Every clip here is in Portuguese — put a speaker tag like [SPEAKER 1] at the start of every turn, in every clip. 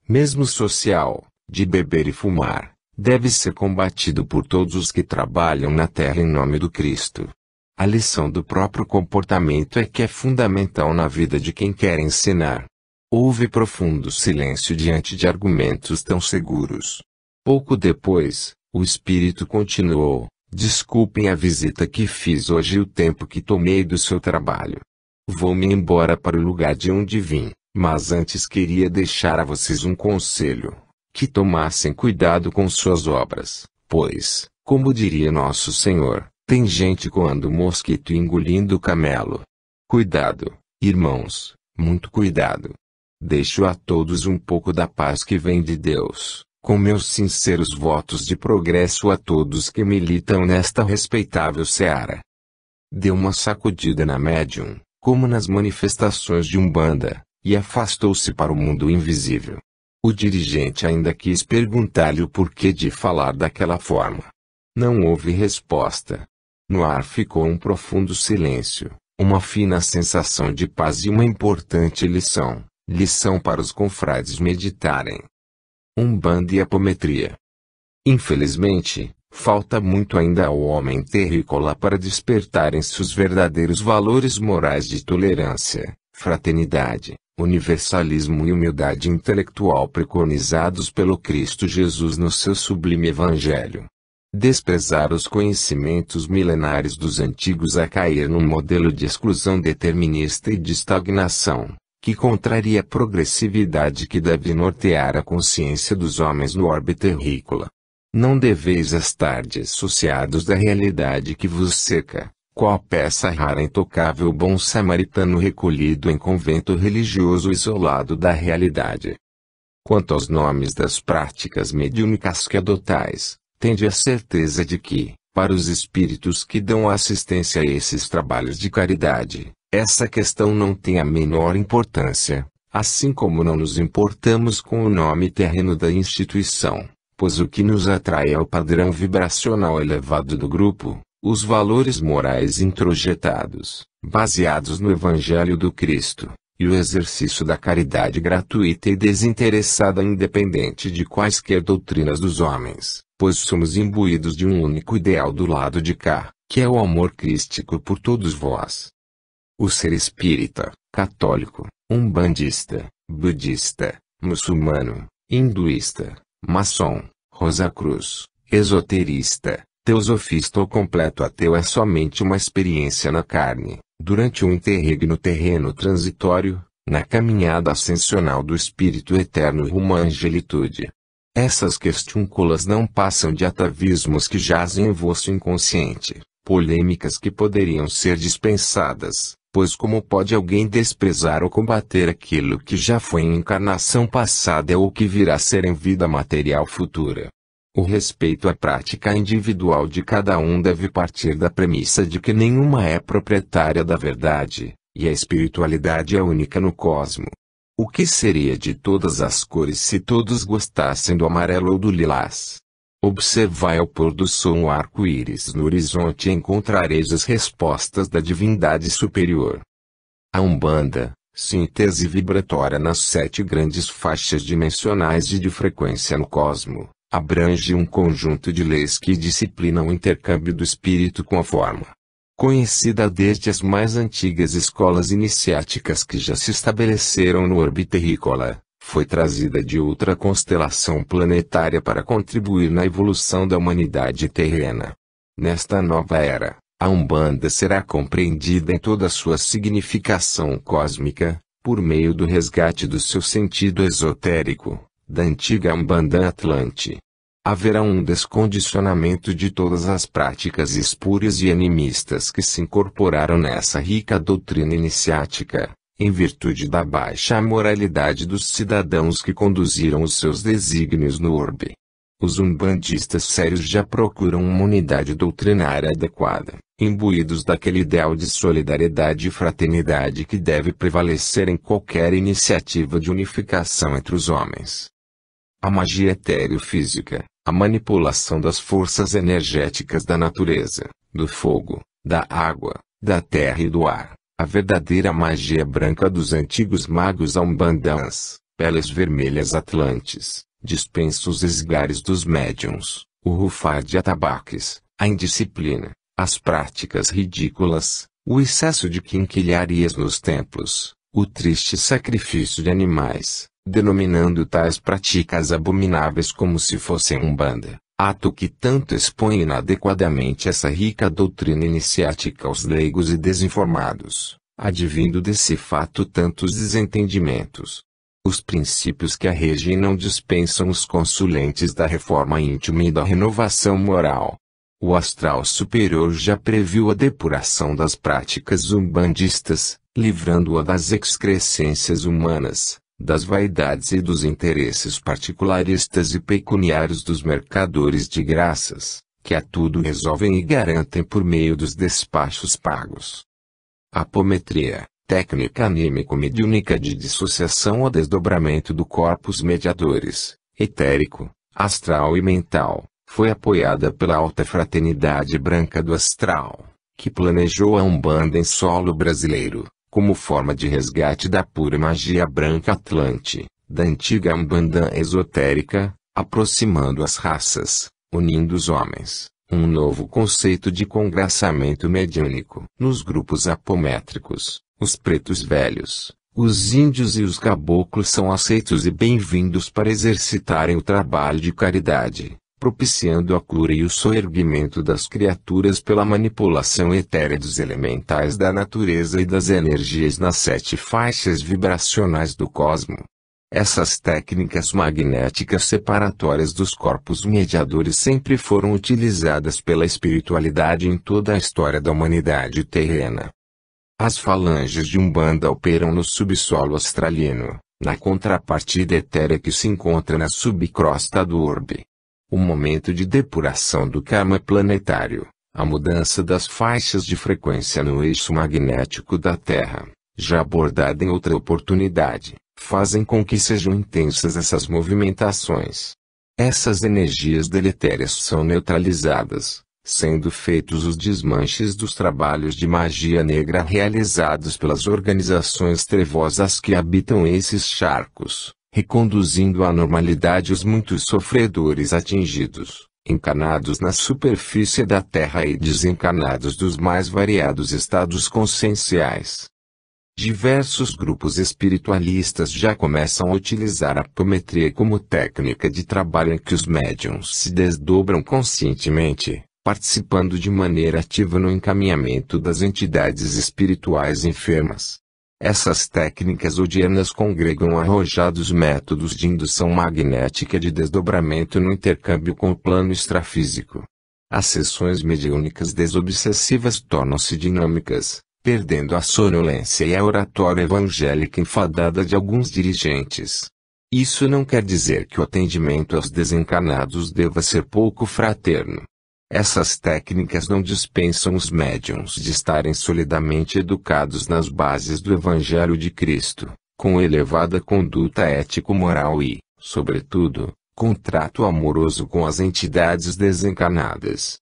[SPEAKER 1] mesmo social, de beber e fumar, deve ser combatido por todos os que trabalham na terra em nome do Cristo. A lição do próprio comportamento é que é fundamental na vida de quem quer ensinar. Houve profundo silêncio diante de argumentos tão seguros. Pouco depois, o Espírito continuou: desculpem a visita que fiz hoje e o tempo que tomei do seu trabalho. Vou-me embora para o lugar de onde vim, mas antes queria deixar a vocês um conselho: que tomassem cuidado com suas obras, pois, como diria nosso Senhor, tem gente coando mosquito e engolindo camelo. Cuidado, irmãos, muito cuidado. Deixo a todos um pouco da paz que vem de Deus, com meus sinceros votos de progresso a todos que militam nesta respeitável seara. Deu uma sacudida na médium, como nas manifestações de Umbanda, e afastou-se para o mundo invisível. O dirigente ainda quis perguntar-lhe o porquê de falar daquela forma. Não houve resposta. No ar ficou um profundo silêncio, uma fina sensação de paz e uma importante lição para os confrades meditarem. Umbanda e apometria. Infelizmente, falta muito ainda ao homem terrícola para despertarem-se os verdadeiros valores morais de tolerância, fraternidade, universalismo e humildade intelectual preconizados pelo Cristo Jesus no seu sublime Evangelho. Desprezar os conhecimentos milenares dos antigos é cair num modelo de exclusão determinista e de estagnação, que contraria a progressividade que deve nortear a consciência dos homens no orbe terrícola. Não deveis estar dissociados da realidade que vos cerca, qual peça rara intocável bom samaritano recolhido em convento religioso isolado da realidade. Quanto aos nomes das práticas mediúnicas que adotais, tende a certeza de que, para os espíritos que dão assistência a esses trabalhos de caridade, essa questão não tem a menor importância, assim como não nos importamos com o nome terreno da instituição, pois o que nos atrai é o padrão vibracional elevado do grupo, os valores morais introjetados, baseados no Evangelho do Cristo, e o exercício da caridade gratuita e desinteressada independente de quaisquer doutrinas dos homens, pois somos imbuídos de um único ideal do lado de cá, que é o amor crístico por todos vós. O ser espírita, católico, umbandista, budista, muçulmano, hinduísta, maçom, rosacruz, esoterista, teosofista ou completo ateu é somente uma experiência na carne, durante um interregno terreno transitório, na caminhada ascensional do Espírito Eterno rumo à angelitude. Essas questúnculas não passam de atavismos que jazem em vosso inconsciente, polêmicas que poderiam ser dispensadas, pois como pode alguém desprezar ou combater aquilo que já foi em encarnação passada ou que virá a ser em vida material futura? O respeito à prática individual de cada um deve partir da premissa de que nenhuma é proprietária da verdade, e a espiritualidade é única no cosmo. O que seria de todas as cores se todos gostassem do amarelo ou do lilás? Observai ao pôr do sol um arco-íris no horizonte e encontrareis as respostas da divindade superior. A Umbanda, síntese vibratória nas 7 grandes faixas dimensionais e de frequência no cosmo, abrange um conjunto de leis que disciplinam o intercâmbio do espírito com a forma. Conhecida desde as mais antigas escolas iniciáticas que já se estabeleceram no orbe terrícola, foi trazida de outra constelação planetária para contribuir na evolução da humanidade terrena. Nesta nova era, a Umbanda será compreendida em toda a sua significação cósmica, por meio do resgate do seu sentido esotérico, da antiga Umbanda Atlante. Haverá um descondicionamento de todas as práticas espúrias e animistas que se incorporaram nessa rica doutrina iniciática, em virtude da baixa moralidade dos cidadãos que conduziram os seus desígnios no orbe. Os umbandistas sérios já procuram uma unidade doutrinária adequada, imbuídos daquele ideal de solidariedade e fraternidade que deve prevalecer em qualquer iniciativa de unificação entre os homens. A magia etéreo-física, a manipulação das forças energéticas da natureza, do fogo, da água, da terra e do ar, a verdadeira magia branca dos antigos magos umbandans, peles vermelhas atlantes, dispensa os esgares dos médiuns, o rufar de atabaques, a indisciplina, as práticas ridículas, o excesso de quinquilharias nos templos, o triste sacrifício de animais, denominando tais práticas abomináveis como se fossem umbanda, ato que tanto expõe inadequadamente essa rica doutrina iniciática aos leigos e desinformados, advindo desse fato tantos desentendimentos. Os princípios que a regem não dispensam os consulentes da reforma íntima e da renovação moral. O astral superior já previu a depuração das práticas umbandistas, livrando-a das excrescências humanas, das vaidades e dos interesses particularistas e pecuniários dos mercadores de graças, que a tudo resolvem e garantem por meio dos despachos pagos. Apometria, técnica anímico-mediúnica de dissociação ou desdobramento do corpus mediadores, etérico, astral e mental, foi apoiada pela Alta Fraternidade Branca do Astral, que planejou a Umbanda em solo brasileiro, como forma de resgate da pura magia branca atlante, da antiga Umbanda esotérica, aproximando as raças, unindo os homens, um novo conceito de congraçamento mediúnico. Nos grupos apométricos, os pretos velhos, os índios e os caboclos são aceitos e bem-vindos para exercitarem o trabalho de caridade, propiciando a cura e o soerguimento das criaturas pela manipulação etérea dos elementais da natureza e das energias nas 7 faixas vibracionais do cosmo. Essas técnicas magnéticas separatórias dos corpos mediadores sempre foram utilizadas pela espiritualidade em toda a história da humanidade terrena. As falanges de Umbanda operam no subsolo australiano, na contrapartida etérea que se encontra na subcrosta do orbe. O momento de depuração do karma planetário, a mudança das faixas de frequência no eixo magnético da Terra, já abordada em outra oportunidade, fazem com que sejam intensas essas movimentações. Essas energias deletérias são neutralizadas, sendo feitos os desmanches dos trabalhos de magia negra realizados pelas organizações trevosas que habitam esses charcos, reconduzindo à normalidade os muitos sofredores atingidos, encanados na superfície da Terra e desencanados dos mais variados estados conscienciais. Diversos grupos espiritualistas já começam a utilizar a apometria como técnica de trabalho em que os médiuns se desdobram conscientemente, participando de maneira ativa no encaminhamento das entidades espirituais enfermas. Essas técnicas odianas congregam arrojados métodos de indução magnética de desdobramento no intercâmbio com o plano extrafísico. As sessões mediúnicas desobsessivas tornam-se dinâmicas, perdendo a sonolência e a oratória evangélica enfadada de alguns dirigentes. Isso não quer dizer que o atendimento aos desencanados deva ser pouco fraterno. Essas técnicas não dispensam os médiuns de estarem solidamente educados nas bases do Evangelho de Cristo, com elevada conduta ético-moral e, sobretudo, com trato amoroso com as entidades desencanadas.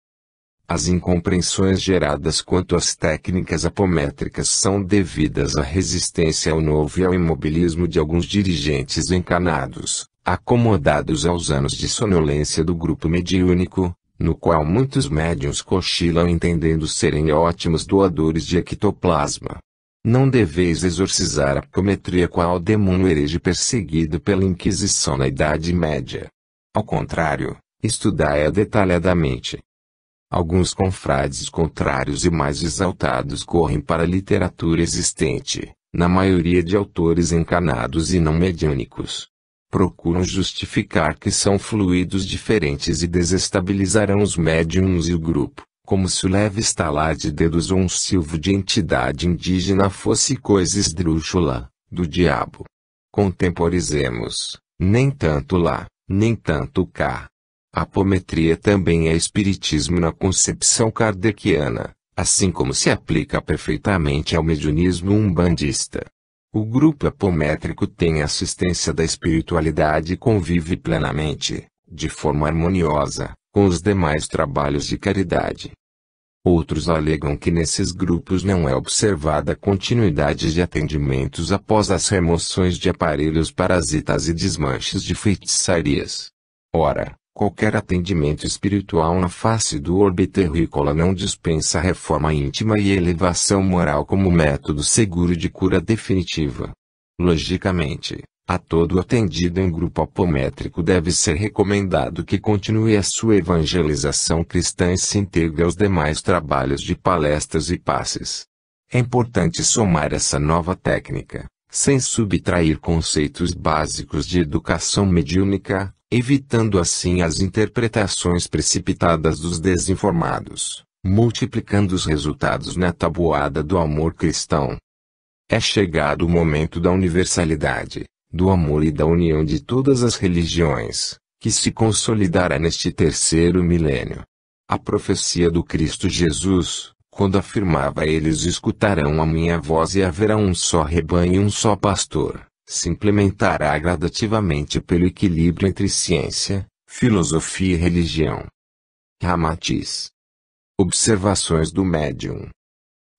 [SPEAKER 1] As incompreensões geradas quanto às técnicas apométricas são devidas à resistência ao novo e ao imobilismo de alguns dirigentes encanados, acomodados aos anos de sonolência do grupo mediúnico, no qual muitos médiuns cochilam entendendo serem ótimos doadores de ectoplasma. Não deveis exorcizar a apometria qual demônio herege perseguido pela Inquisição na Idade Média. Ao contrário, estudai-a detalhadamente. Alguns confrades contrários e mais exaltados correm para a literatura existente, na maioria de autores encanados e não mediúnicos. Procuram justificar que são fluidos diferentes e desestabilizarão os médiuns e o grupo, como se o leve estalar de dedos ou um silvo de entidade indígena fosse coisa esdrúxula, do diabo. Contemporizemos, nem tanto lá, nem tanto cá. A apometria também é espiritismo na concepção kardeciana, assim como se aplica perfeitamente ao mediunismo umbandista. O grupo apométrico tem assistência da espiritualidade e convive plenamente, de forma harmoniosa, com os demais trabalhos de caridade. Outros alegam que nesses grupos não é observada a continuidade de atendimentos após as remoções de aparelhos parasitas e desmanches de feitiçarias. Ora, qualquer atendimento espiritual na face do orbe terrícola não dispensa reforma íntima e elevação moral como método seguro de cura definitiva. Logicamente, a todo atendido em grupo apométrico deve ser recomendado que continue a sua evangelização cristã e se integre aos demais trabalhos de palestras e passes. É importante somar essa nova técnica, sem subtrair conceitos básicos de educação mediúnica, evitando assim as interpretações precipitadas dos desinformados, multiplicando os resultados na tabuada do amor cristão. É chegado o momento da universalidade, do amor e da união de todas as religiões, que se consolidará neste terceiro milênio. A profecia do Cristo Jesus, quando afirmava eles escutarão a minha voz e haverá um só rebanho e um só pastor, se implementará gradativamente pelo equilíbrio entre ciência, filosofia e religião. Ramatiz. Observações do médium.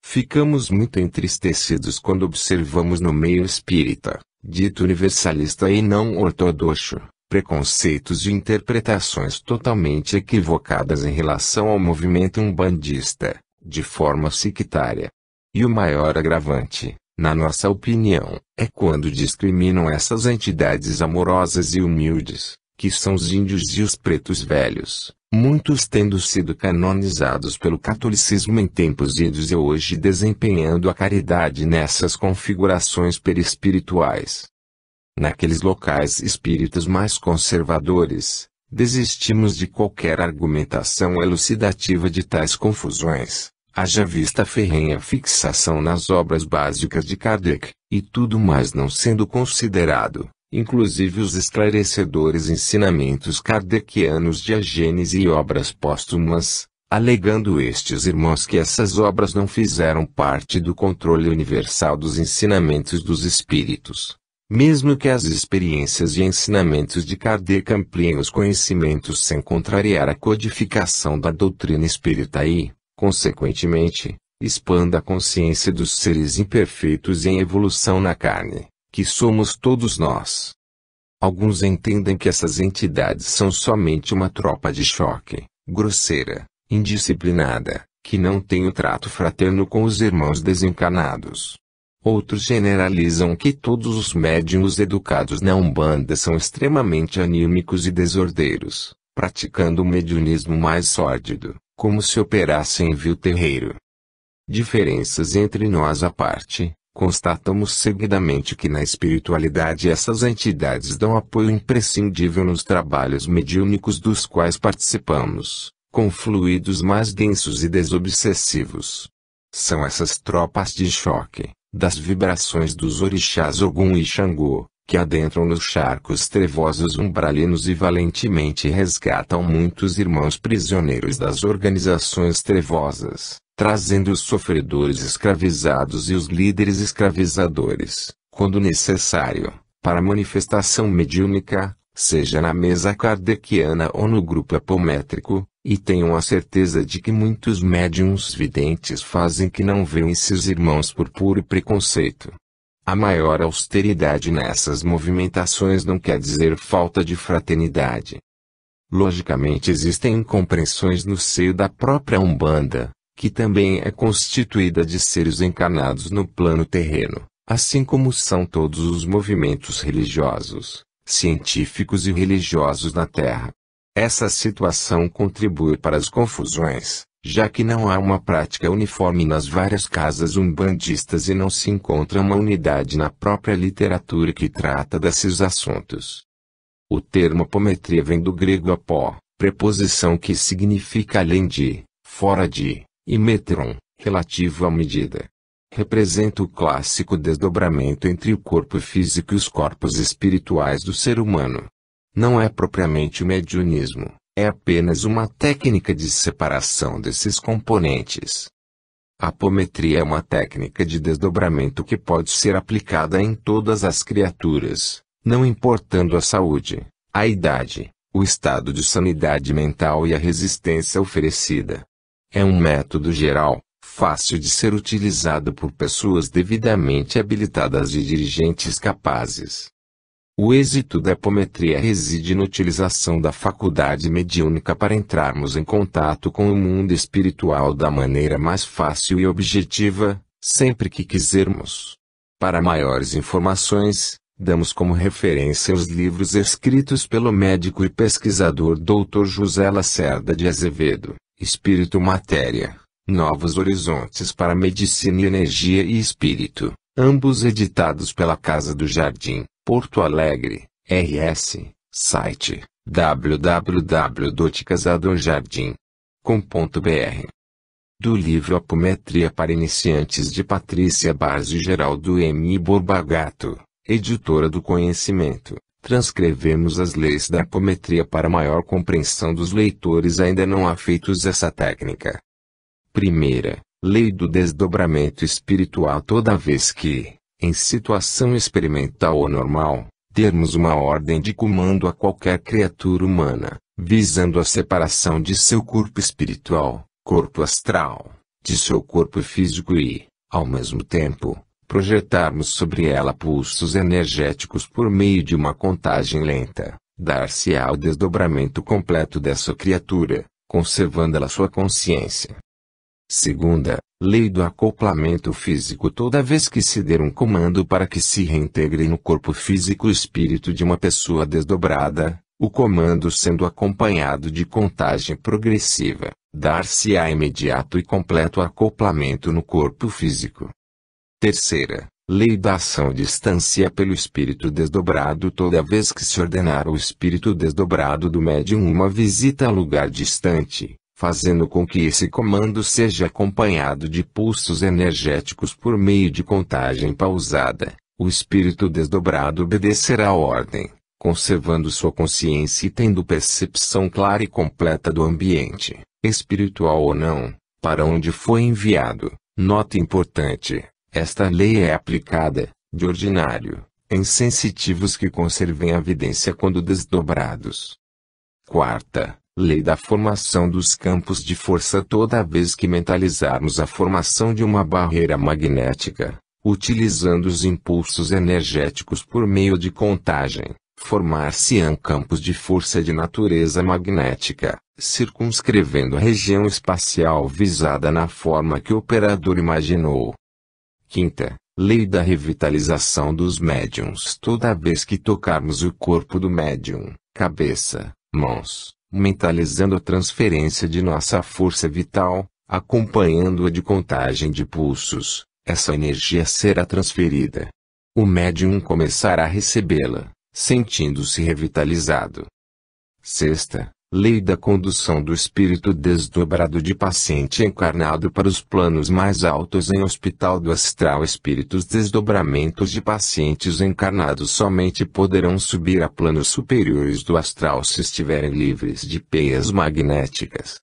[SPEAKER 1] Ficamos muito entristecidos quando observamos no meio espírita, dito universalista e não ortodoxo, preconceitos e interpretações totalmente equivocadas em relação ao movimento umbandista, de forma sectária. E o maior agravante, na nossa opinião, é quando discriminam essas entidades amorosas e humildes, que são os índios e os pretos velhos, muitos tendo sido canonizados pelo catolicismo em tempos idos e hoje desempenhando a caridade nessas configurações perispirituais. Naqueles locais espíritas mais conservadores, desistimos de qualquer argumentação elucidativa de tais confusões, haja vista a ferrenha fixação nas obras básicas de Kardec, e tudo mais não sendo considerado, inclusive os esclarecedores ensinamentos kardecianos de A Gênese e obras póstumas, alegando estes irmãos que essas obras não fizeram parte do controle universal dos ensinamentos dos espíritos. Mesmo que as experiências e ensinamentos de Kardec ampliem os conhecimentos sem contrariar a codificação da doutrina espírita e, consequentemente, expanda a consciência dos seres imperfeitos em evolução na carne, que somos todos nós. Alguns entendem que essas entidades são somente uma tropa de choque, grosseira, indisciplinada, que não tem o trato fraterno com os irmãos desencarnados. Outros generalizam que todos os médiuns educados na Umbanda são extremamente anímicos e desordeiros, praticando o mediunismo mais sórdido, como se operassem em vil terreiro. Diferenças entre nós à parte, constatamos seguidamente que na espiritualidade essas entidades dão apoio imprescindível nos trabalhos mediúnicos dos quais participamos, com fluidos mais densos e desobsessivos. São essas tropas de choque, das vibrações dos orixás Ogum e Xangô, que adentram nos charcos trevosos umbralinos e valentemente resgatam muitos irmãos prisioneiros das organizações trevosas, trazendo os sofredores escravizados e os líderes escravizadores, quando necessário, para a manifestação mediúnica, seja na mesa kardeciana ou no grupo apométrico, e tenham a certeza de que muitos médiuns videntes fazem que não veem esses irmãos por puro preconceito. A maior austeridade nessas movimentações não quer dizer falta de fraternidade. Logicamente existem incompreensões no seio da própria Umbanda, que também é constituída de seres encarnados no plano terreno, assim como são todos os movimentos religiosos, científicos e religiosos na Terra. Essa situação contribui para as confusões, já que não há uma prática uniforme nas várias casas umbandistas e não se encontra uma unidade na própria literatura que trata desses assuntos. O termo apometria vem do grego apó, preposição que significa além de, fora de, e metron, relativo à medida. Representa o clássico desdobramento entre o corpo físico e os corpos espirituais do ser humano. Não é propriamente o mediunismo, é apenas uma técnica de separação desses componentes. A apometria é uma técnica de desdobramento que pode ser aplicada em todas as criaturas, não importando a saúde, a idade, o estado de sanidade mental e a resistência oferecida. É um método geral, fácil de ser utilizado por pessoas devidamente habilitadas e dirigentes capazes. O êxito da apometria reside na utilização da faculdade mediúnica para entrarmos em contato com o mundo espiritual da maneira mais fácil e objetiva, sempre que quisermos. Para maiores informações, damos como referência os livros escritos pelo médico e pesquisador Dr. José Lacerda de Azevedo, Espírito Matéria, Novos Horizontes para Medicina e Energia e Espírito, ambos editados pela Casa do Jardim, Porto Alegre, RS, site www.casadonjardim.com.br. Do livro Apometria para Iniciantes de Patrícia Barzio e Geraldo M. Borbagato, editora do Conhecimento, transcrevemos as leis da apometria para maior compreensão dos leitores ainda não afeitos a essa técnica. Primeira, lei do desdobramento espiritual. Toda vez que, em situação experimental ou normal, dermos uma ordem de comando a qualquer criatura humana, visando a separação de seu corpo espiritual, corpo astral, de seu corpo físico e, ao mesmo tempo, projetarmos sobre ela pulsos energéticos por meio de uma contagem lenta, dar-se-á o desdobramento completo dessa criatura, conservando-ela sua consciência. Segunda, lei do acoplamento físico. Toda vez que se der um comando para que se reintegre no corpo físico o espírito de uma pessoa desdobrada, o comando sendo acompanhado de contagem progressiva, dar-se-á imediato e completo acoplamento no corpo físico. Terceira, lei da ação distância pelo espírito desdobrado. Toda vez que se ordenar ao espírito desdobrado do médium uma visita a lugar distante, fazendo com que esse comando seja acompanhado de pulsos energéticos por meio de contagem pausada, o espírito desdobrado obedecerá a ordem, conservando sua consciência e tendo percepção clara e completa do ambiente, espiritual ou não, para onde foi enviado. Nota importante: esta lei é aplicada, de ordinário, em sensitivos que conservem a vidência quando desdobrados. Quarta, lei da formação dos campos de força. Toda vez que mentalizarmos a formação de uma barreira magnética, utilizando os impulsos energéticos por meio de contagem, formar-se-ão campos de força de natureza magnética, circunscrevendo a região espacial visada na forma que o operador imaginou. Quinta, lei da revitalização dos médiuns. Toda vez que tocarmos o corpo do médium, cabeça, mãos, mentalizando a transferência de nossa força vital, acompanhando-a de contagem de pulsos, essa energia será transferida. O médium começará a recebê-la, sentindo-se revitalizado. Sexta, lei da condução do espírito desdobrado de paciente encarnado para os planos mais altos. Em hospital do astral, espíritos desdobramentos de pacientes encarnados somente poderão subir a planos superiores do astral se estiverem livres de peias magnéticas.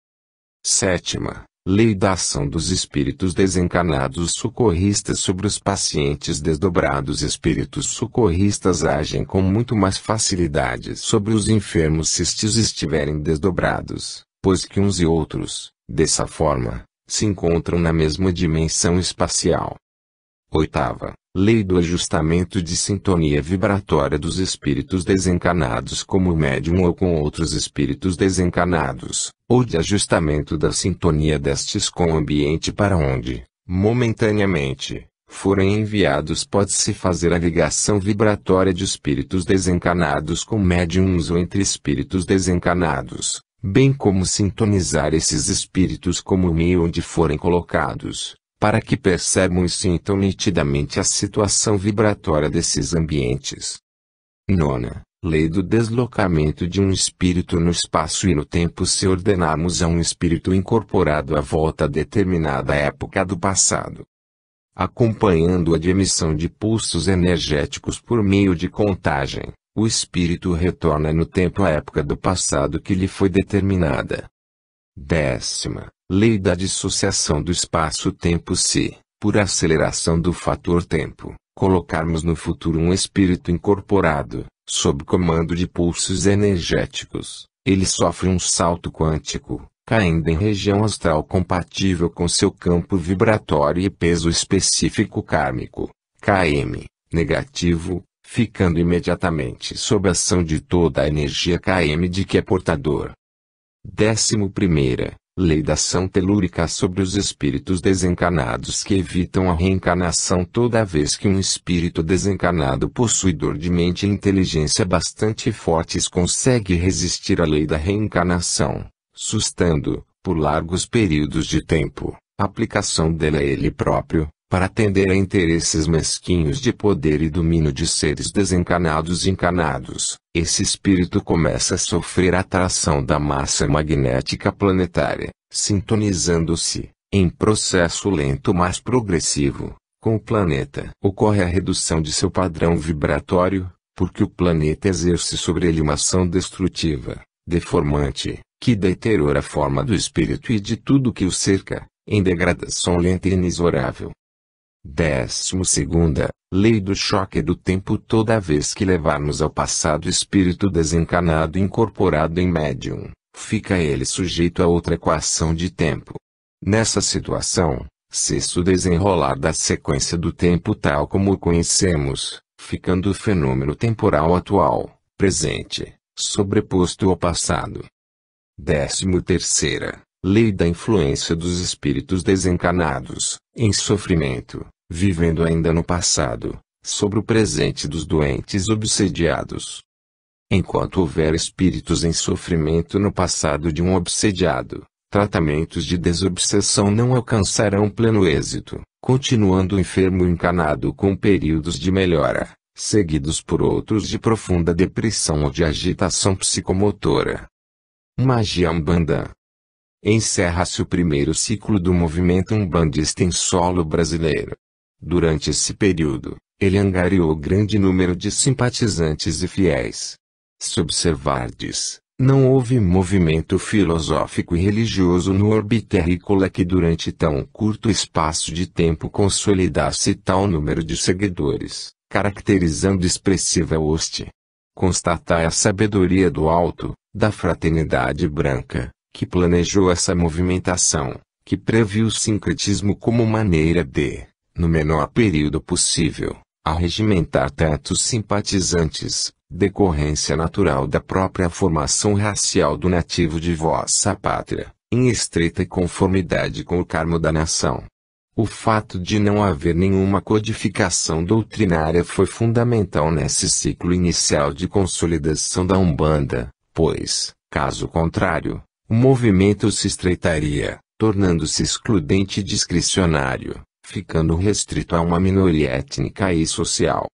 [SPEAKER 1] Sétima, lei da ação dos espíritos desencarnados socorristas sobre os pacientes desdobrados. Espíritos socorristas agem com muito mais facilidade sobre os enfermos se estes estiverem desdobrados, pois que uns e outros, dessa forma, se encontram na mesma dimensão espacial. Oitava, lei do ajustamento de sintonia vibratória dos espíritos desencarnados como o médium ou com outros espíritos desencarnados, ou de ajustamento da sintonia destes com o ambiente para onde, momentaneamente, forem enviados. Pode-se fazer a ligação vibratória de espíritos desencarnados com médiums ou entre espíritos desencarnados, bem como sintonizar esses espíritos como o meio onde forem colocados, para que percebam e sintam nitidamente a situação vibratória desses ambientes. Nona, lei do deslocamento de um espírito no espaço e no tempo. Se ordenarmos a um espírito incorporado à volta a determinada época do passado, acompanhando-a de emissão de pulsos energéticos por meio de contagem, o espírito retorna no tempo à época do passado que lhe foi determinada. Décima, lei da dissociação do espaço-tempo. Se, por aceleração do fator tempo, colocarmos no futuro um espírito incorporado, sob comando de pulsos energéticos, ele sofre um salto quântico, caindo em região astral compatível com seu campo vibratório e peso específico kármico, KM, negativo, ficando imediatamente sob a ação de toda a energia KM de que é portador. 11ª, Lei da ação telúrica sobre os espíritos desencarnados que evitam a reencarnação. Toda vez que um espírito desencarnado possuidor de mente e inteligência bastante fortes consegue resistir à lei da reencarnação, sustando, por largos períodos de tempo, a aplicação dela a ele próprio, para atender a interesses mesquinhos de poder e domínio de seres desencarnados e encarnados, esse espírito começa a sofrer a atração da massa magnética planetária, sintonizando-se, em processo lento mas progressivo, com o planeta. Ocorre a redução de seu padrão vibratório, porque o planeta exerce sobre ele uma ação destrutiva, deformante, que deteriora a forma do espírito e de tudo que o cerca, em degradação lenta e inexorável. 12ª, Lei do choque do tempo. Toda vez que levarmos ao passado espírito desencarnado incorporado em médium, fica ele sujeito a outra equação de tempo. Nessa situação, cessa o desenrolar da sequência do tempo tal como o conhecemos, ficando o fenômeno temporal atual, presente, sobreposto ao passado. 13ª, Lei da influência dos espíritos desencarnados, em sofrimento, vivendo ainda no passado, sobre o presente dos doentes obsediados. Enquanto houver espíritos em sofrimento no passado de um obsediado, tratamentos de desobsessão não alcançarão pleno êxito, continuando o enfermo encarnado com períodos de melhora, seguidos por outros de profunda depressão ou de agitação psicomotora. Magia Umbanda. Encerra-se o primeiro ciclo do movimento umbandista em solo brasileiro. Durante esse período, ele angariou grande número de simpatizantes e fiéis. Se observardes, não houve movimento filosófico e religioso no orbe terrícola que durante tão curto espaço de tempo consolidasse tal número de seguidores, caracterizando expressiva hoste. Constatai a sabedoria do alto, da fraternidade branca, que planejou essa movimentação, que previu o sincretismo como maneira de, no menor período possível, arregimentar tantos simpatizantes, decorrência natural da própria formação racial do nativo de vossa pátria, em estreita conformidade com o karma da nação. O fato de não haver nenhuma codificação doutrinária foi fundamental nesse ciclo inicial de consolidação da Umbanda, pois, caso contrário, o movimento se estreitaria, tornando-se excludente e discricionário, ficando restrito a uma minoria étnica e social.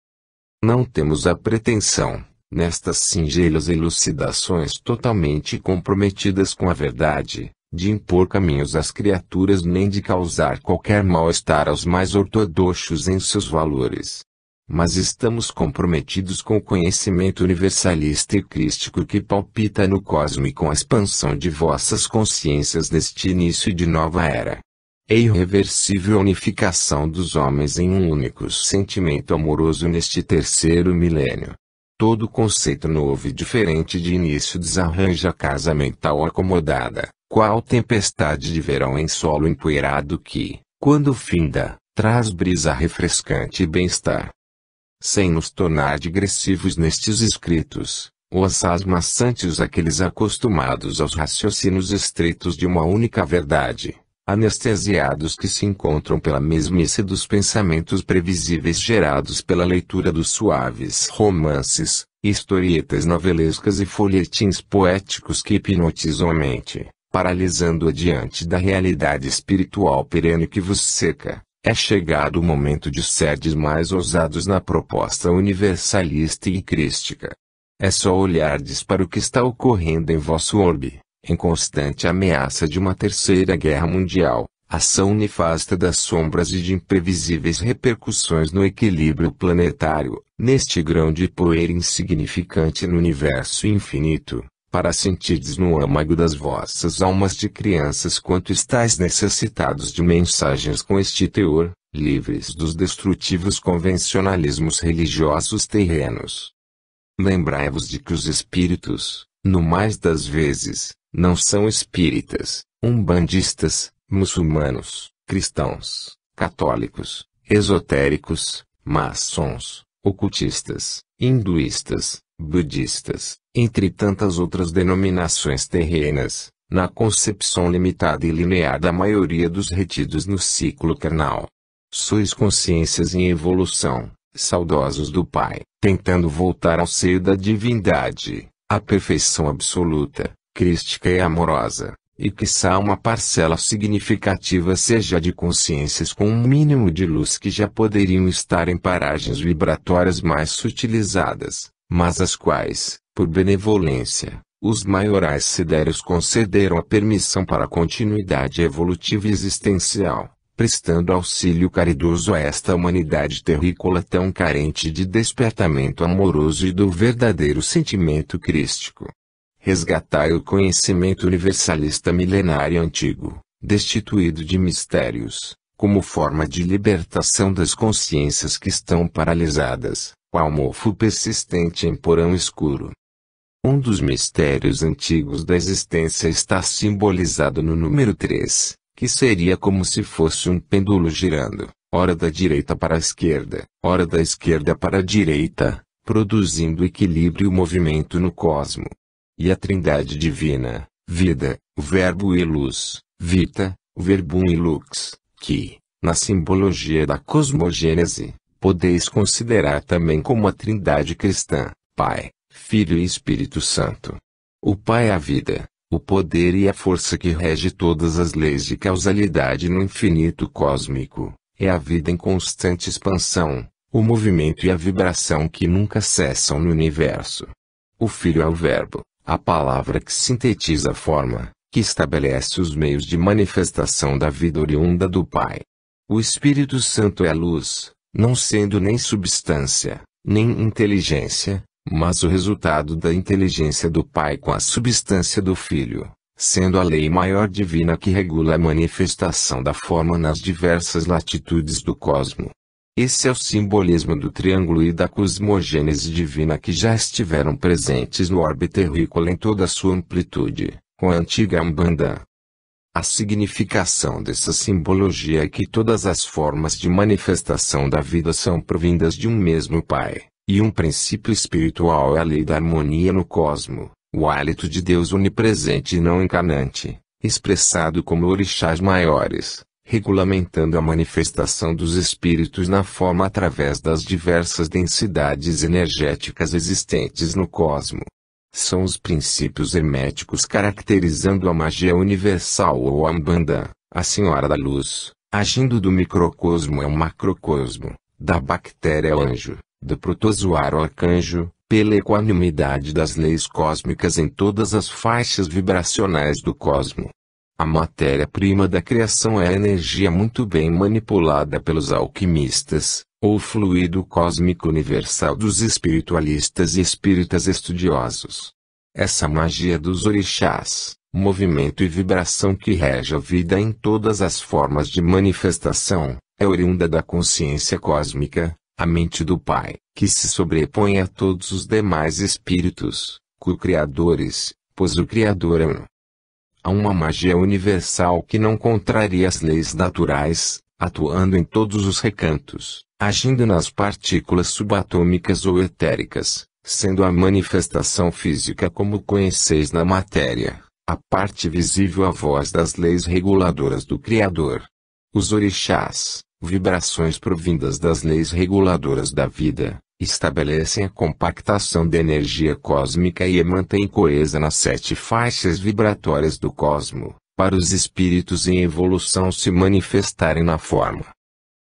[SPEAKER 1] Não temos a pretensão, nestas singelas elucidações totalmente comprometidas com a verdade, de impor caminhos às criaturas nem de causar qualquer mal-estar aos mais ortodoxos em seus valores. Mas estamos comprometidos com o conhecimento universalista e crístico que palpita no cosmo e com a expansão de vossas consciências neste início de nova era. A irreversível unificação dos homens em um único sentimento amoroso neste terceiro milênio. Todo conceito novo e diferente de início desarranja a casa mental acomodada, qual tempestade de verão em solo empoeirado que, quando finda, traz brisa refrescante e bem-estar. Sem nos tornar digressivos nestes escritos, os asmaçantes aqueles acostumados aos raciocínios estreitos de uma única verdade, anestesiados que se encontram pela mesmice dos pensamentos previsíveis gerados pela leitura dos suaves romances, historietas novelescas e folhetins poéticos que hipnotizam a mente, paralisando-a diante da realidade espiritual perene que vos cerca. É chegado o momento de serdes mais ousados na proposta universalista e crística. É só olhardes para o que está ocorrendo em vosso orbe, em constante ameaça de uma terceira guerra mundial, ação nefasta das sombras e de imprevisíveis repercussões no equilíbrio planetário, neste grão de poeira insignificante no universo infinito, para sentirdes no âmago das vossas almas de crianças quanto estáis necessitados de mensagens com este teor, livres dos destrutivos convencionalismos religiosos terrenos. Lembrai-vos de que os espíritos, no mais das vezes, não são espíritas, umbandistas, muçulmanos, cristãos, católicos, esotéricos, maçons, ocultistas, hinduístas, budistas, entre tantas outras denominações terrenas, na concepção limitada e linear da maioria dos retidos no ciclo carnal. Sois consciências em evolução, saudosos do Pai, tentando voltar ao seio da divindade, à perfeição absoluta, crística e amorosa, e quiçá uma parcela significativa seja de consciências com um mínimo de luz que já poderiam estar em paragens vibratórias mais sutilizadas, mas as quais, por benevolência, os maiorais sidérios concederam a permissão para a continuidade evolutiva e existencial, prestando auxílio caridoso a esta humanidade terrícola tão carente de despertamento amoroso e do verdadeiro sentimento crístico. Resgatai o conhecimento universalista milenário antigo, destituído de mistérios, como forma de libertação das consciências que estão paralisadas, qual mofo persistente em porão escuro. Um dos mistérios antigos da existência está simbolizado no número 3, que seria como se fosse um pêndulo girando, ora da direita para a esquerda, ora da esquerda para a direita, produzindo equilíbrio e movimento no cosmo. E a Trindade divina, vida, o Verbo e luz, vita, o Verbum e lux, que, na simbologia da cosmogênese, podeis considerar também como a Trindade cristã, Pai, Filho e Espírito Santo. O Pai é a vida, o poder e a força que rege todas as leis de causalidade no infinito cósmico, é a vida em constante expansão, o movimento e a vibração que nunca cessam no universo. O Filho é o Verbo, a palavra que sintetiza a forma, que estabelece os meios de manifestação da vida oriunda do Pai. O Espírito Santo é a luz, não sendo nem substância, nem inteligência, mas o resultado da inteligência do Pai com a substância do Filho, sendo a lei maior divina que regula a manifestação da forma nas diversas latitudes do cosmo. Esse é o simbolismo do triângulo e da cosmogênese divina que já estiveram presentes no orbe terrícola em toda a sua amplitude, com a antiga Umbanda. A significação dessa simbologia é que todas as formas de manifestação da vida são provindas de um mesmo Pai, e um princípio espiritual é a lei da harmonia no cosmo, o hálito de Deus onipresente e não encarnante, expressado como orixás maiores, regulamentando a manifestação dos espíritos na forma através das diversas densidades energéticas existentes no cosmo. São os princípios herméticos caracterizando a magia universal ou a Umbanda, a Senhora da Luz, agindo do microcosmo ao macrocosmo, da bactéria ao anjo, do protozoário ao arcanjo, pela equanimidade das leis cósmicas em todas as faixas vibracionais do cosmo. A matéria-prima da criação é a energia muito bem manipulada pelos alquimistas, ou fluido cósmico universal dos espiritualistas e espíritas estudiosos. Essa magia dos orixás, movimento e vibração que rege a vida em todas as formas de manifestação, é oriunda da consciência cósmica, a mente do Pai, que se sobrepõe a todos os demais espíritos, co-criadores, pois o Criador é um. Há uma magia universal que não contraria as leis naturais, atuando em todos os recantos, agindo nas partículas subatômicas ou etéricas, sendo a manifestação física como conheceis na matéria, a parte visível a voz das leis reguladoras do Criador. Os orixás, vibrações provindas das leis reguladoras da vida, estabelecem a compactação da energia cósmica e a mantêm coesa nas 7 faixas vibratórias do cosmo, para os espíritos em evolução se manifestarem na forma.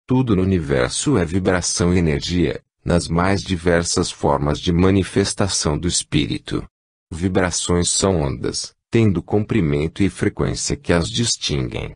[SPEAKER 1] Tudo no universo é vibração e energia, nas mais diversas formas de manifestação do espírito. Vibrações são ondas, tendo comprimento e frequência que as distinguem.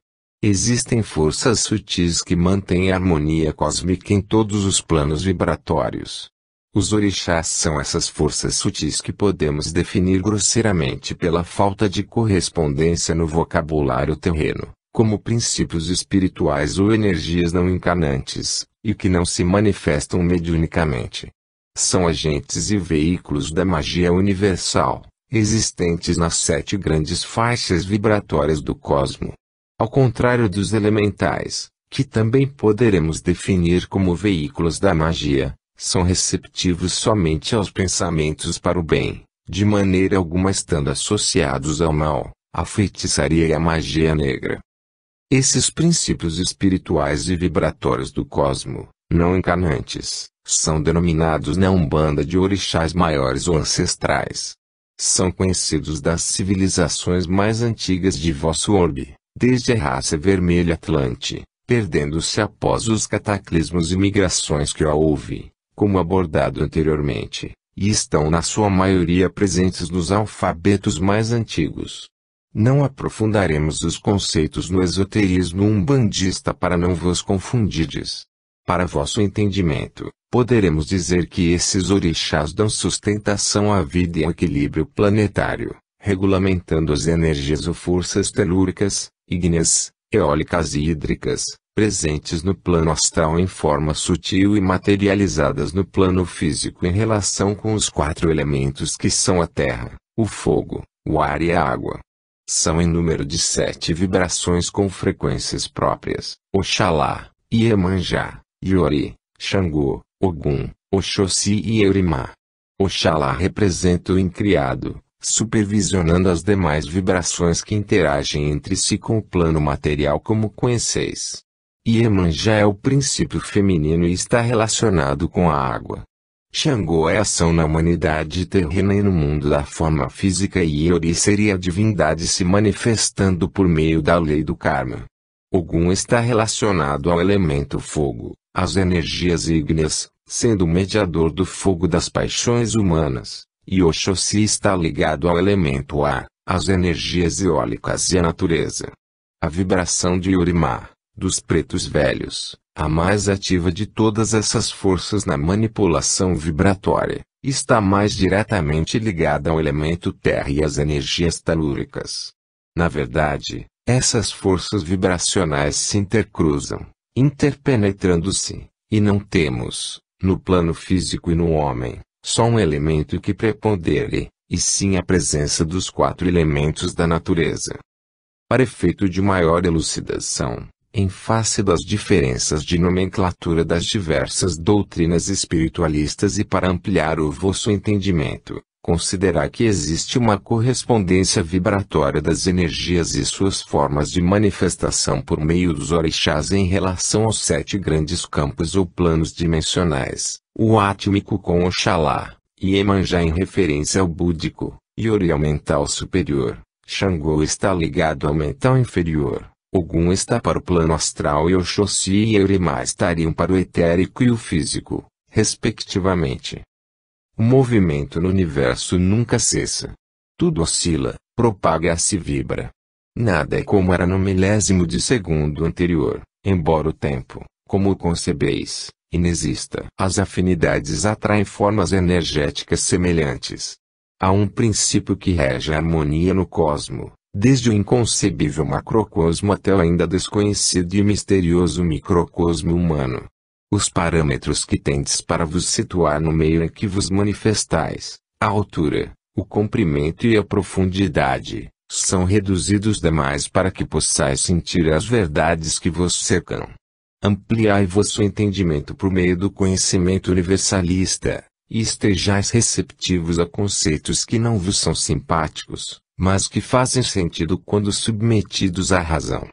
[SPEAKER 1] Existem forças sutis que mantêm a harmonia cósmica em todos os planos vibratórios. Os orixás são essas forças sutis que podemos definir grosseiramente pela falta de correspondência no vocabulário terreno, como princípios espirituais ou energias não encarnantes, e que não se manifestam mediunicamente. São agentes e veículos da magia universal, existentes nas 7 grandes faixas vibratórias do cosmo. Ao contrário dos elementais, que também poderemos definir como veículos da magia, são receptivos somente aos pensamentos para o bem, de maneira alguma estando associados ao mal, à feitiçaria e à magia negra. Esses princípios espirituais e vibratórios do cosmo, não encarnantes, são denominados na Umbanda de orixás maiores ou ancestrais. São conhecidos das civilizações mais antigas de vosso orbe, desde a raça vermelha Atlante, perdendo-se após os cataclismos e migrações que houve, como abordado anteriormente, e estão na sua maioria presentes nos alfabetos mais antigos. Não aprofundaremos os conceitos no esoterismo umbandista para não vos confundirdes. Para vosso entendimento, poderemos dizer que esses orixás dão sustentação à vida e ao equilíbrio planetário, regulamentando as energias ou forças telúricas, ígneas, eólicas e hídricas, presentes no plano astral em forma sutil e materializadas no plano físico em relação com os 4 elementos que são a terra, o fogo, o ar e a água. São em número de 7 vibrações com frequências próprias: Oxalá, Iemanjá, Iori, Xangô, Ogum, Oxóssi e Eurimá. Oxalá representa o incriado, supervisionando as demais vibrações que interagem entre si com o plano material como conheceis. Iemanjá é o princípio feminino e está relacionado com a água. Xangô é ação na humanidade terrena e no mundo da forma física e Iori seria a divindade se manifestando por meio da lei do karma. Ogum está relacionado ao elemento fogo, às energias ígneas, sendo o mediador do fogo das paixões humanas, e Oxóssi está ligado ao elemento ar, às energias eólicas e à natureza. A vibração de Eurimá, dos pretos velhos, a mais ativa de todas essas forças na manipulação vibratória, está mais diretamente ligada ao elemento terra e às energias telúricas. Na verdade, essas forças vibracionais se intercruzam, interpenetrando-se, e não temos, no plano físico e no homem, só um elemento que prepondere, e sim a presença dos 4 elementos da natureza. Para efeito de maior elucidação, em face das diferenças de nomenclatura das diversas doutrinas espiritualistas e para ampliar o vosso entendimento, considerar que existe uma correspondência vibratória das energias e suas formas de manifestação por meio dos orixás em relação aos 7 grandes campos ou planos dimensionais, o átmico com Oxalá, Iemanjá em referência ao búdico, Iori ao mental superior, Xangô está ligado ao mental inferior, Ogum está para o plano astral e Oxóssi e Eurimá estariam para o etérico e o físico, respectivamente. O movimento no universo nunca cessa. Tudo oscila, propaga-se e vibra. Nada é como era no milésimo de segundo anterior, embora o tempo, como o concebeis, inexista. As afinidades atraem formas energéticas semelhantes. Há um princípio que rege a harmonia no cosmo, desde o inconcebível macrocosmo até o ainda desconhecido e misterioso microcosmo humano. Os parâmetros que tendes para vos situar no meio em que vos manifestais, a altura, o comprimento e a profundidade, são reduzidos demais para que possais sentir as verdades que vos cercam. Ampliai vosso entendimento por meio do conhecimento universalista, e estejais receptivos a conceitos que não vos são simpáticos, mas que fazem sentido quando submetidos à razão.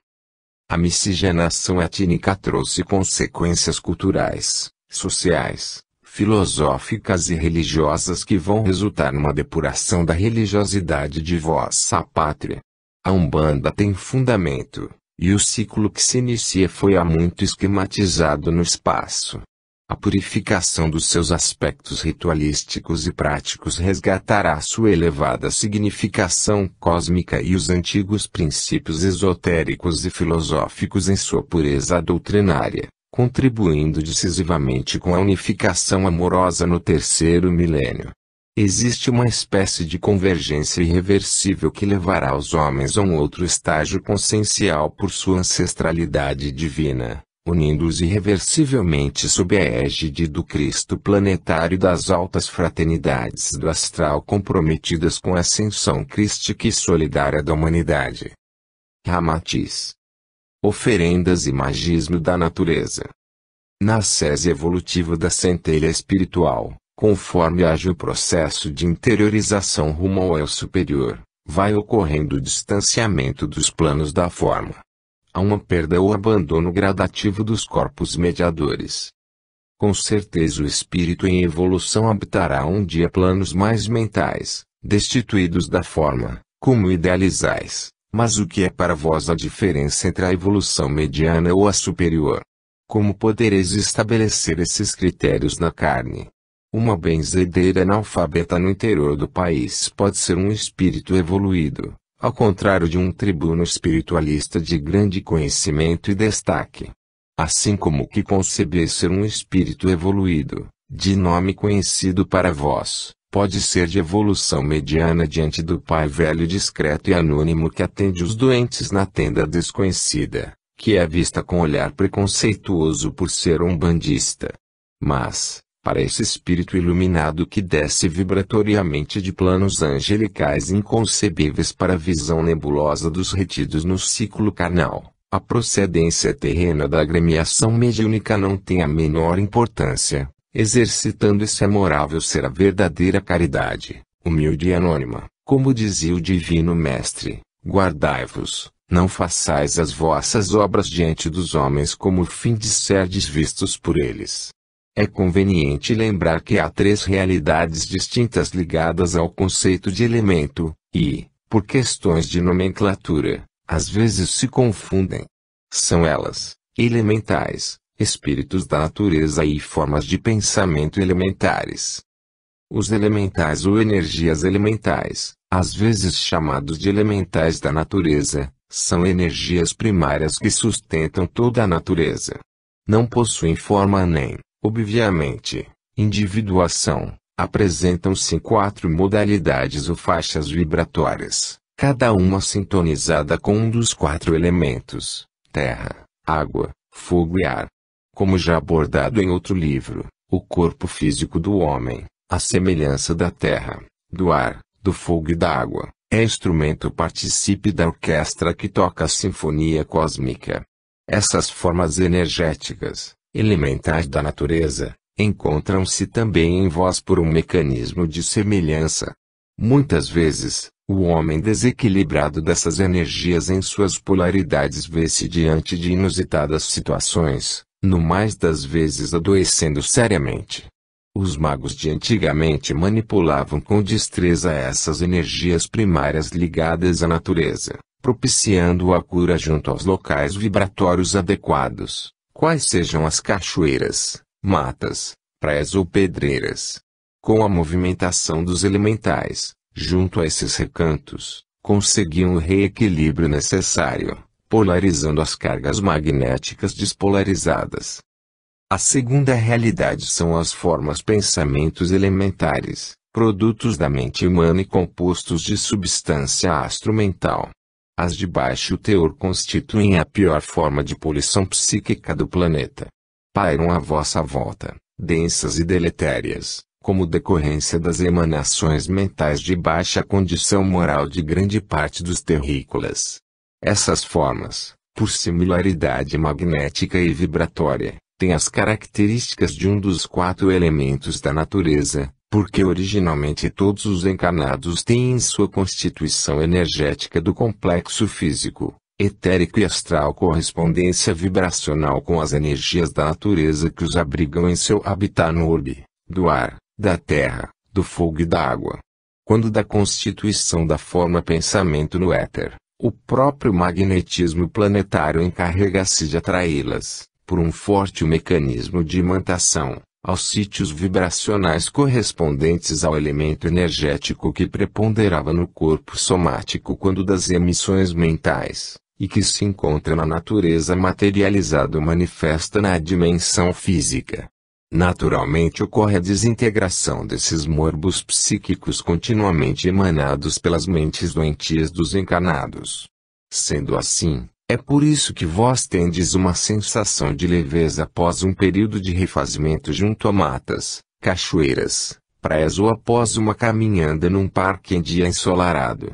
[SPEAKER 1] A miscigenação étnica trouxe consequências culturais, sociais, filosóficas e religiosas que vão resultar numa depuração da religiosidade de vossa pátria. A Umbanda tem fundamento, e o ciclo que se inicia foi há muito esquematizado no espaço. A purificação dos seus aspectos ritualísticos e práticos resgatará sua elevada significação cósmica e os antigos princípios esotéricos e filosóficos em sua pureza doutrinária, contribuindo decisivamente com a unificação amorosa no 3º milênio. Existe uma espécie de convergência irreversível que levará os homens a um outro estágio consciencial por sua ancestralidade divina, unindo-os irreversivelmente sob a égide do Cristo planetário e das altas fraternidades do astral comprometidas com a ascensão crística e solidária da humanidade. Ramatiz. Oferendas e magismo da natureza. Na ascese evolutiva da centelha espiritual, conforme age o processo de interiorização rumo ao eu superior, vai ocorrendo o distanciamento dos planos da forma. Há uma perda ou abandono gradativo dos corpos mediadores. Com certeza o espírito em evolução habitará um dia planos mais mentais, destituídos da forma, como idealizais. Mas o que é para vós a diferença entre a evolução mediana ou a superior? Como podereis estabelecer esses critérios na carne? Uma benzedeira analfabeta no interior do país pode ser um espírito evoluído, ao contrário de um tribuno espiritualista de grande conhecimento e destaque. Assim como o que concebeis ser um espírito evoluído, de nome conhecido para vós, pode ser de evolução mediana diante do pai velho discreto e anônimo que atende os doentes na tenda desconhecida, que é vista com olhar preconceituoso por ser um bandista. Mas, para esse espírito iluminado que desce vibratoriamente de planos angelicais inconcebíveis para a visão nebulosa dos retidos no ciclo carnal, a procedência terrena da agremiação mediúnica não tem a menor importância. Exercitando esse amorável ser a verdadeira caridade, humilde e anônima, como dizia o Divino Mestre, guardai-vos, não façais as vossas obras diante dos homens como o fim de serdes vistos por eles. É conveniente lembrar que há três realidades distintas ligadas ao conceito de elemento, e, por questões de nomenclatura, às vezes se confundem. São elas, elementais, espíritos da natureza e formas de pensamento elementares. Os elementais ou energias elementais, às vezes chamados de elementais da natureza, são energias primárias que sustentam toda a natureza. Não possuem forma nem, obviamente, individuação. Apresentam-se em 4 modalidades ou faixas vibratórias, cada uma sintonizada com um dos 4 elementos: terra, água, fogo e ar. Como já abordado em outro livro, o corpo físico do homem, à semelhança da terra, do ar, do fogo e da água, é instrumento partícipe da orquestra que toca a sinfonia cósmica. Essas formas energéticas, elementais da natureza, encontram-se também em vós por um mecanismo de semelhança. Muitas vezes, o homem desequilibrado dessas energias em suas polaridades vê-se diante de inusitadas situações, no mais das vezes adoecendo seriamente. Os magos de antigamente manipulavam com destreza essas energias primárias ligadas à natureza, propiciando a cura junto aos locais vibratórios adequados, quais sejam as cachoeiras, matas, praias ou pedreiras. Com a movimentação dos elementais, junto a esses recantos, conseguiam o reequilíbrio necessário, polarizando as cargas magnéticas despolarizadas. A segunda realidade são as formas pensamentos elementares, produtos da mente humana e compostos de substância astro-mental. As de baixo teor constituem a pior forma de poluição psíquica do planeta. Pairam à vossa volta, densas e deletérias, como decorrência das emanações mentais de baixa condição moral de grande parte dos terrícolas. Essas formas, por similaridade magnética e vibratória, têm as características de um dos 4 elementos da natureza, porque originalmente todos os encarnados têm em sua constituição energética do complexo físico, etérico e astral correspondência vibracional com as energias da natureza que os abrigam em seu habitat no orbe, do ar, da terra, do fogo e da água. Quando da constituição da forma pensamento no éter, o próprio magnetismo planetário encarrega-se de atraí-las, por um forte mecanismo de imantação, aos sítios vibracionais correspondentes ao elemento energético que preponderava no corpo somático quando das emissões mentais, e que se encontra na natureza materializada ou manifesta na dimensão física. Naturalmente ocorre a desintegração desses morbos psíquicos continuamente emanados pelas mentes doentias dos encarnados. Sendo assim, É por isso que vós tendes uma sensação de leveza após um período de refazimento junto a matas, cachoeiras, praias ou após uma caminhada num parque em dia ensolarado.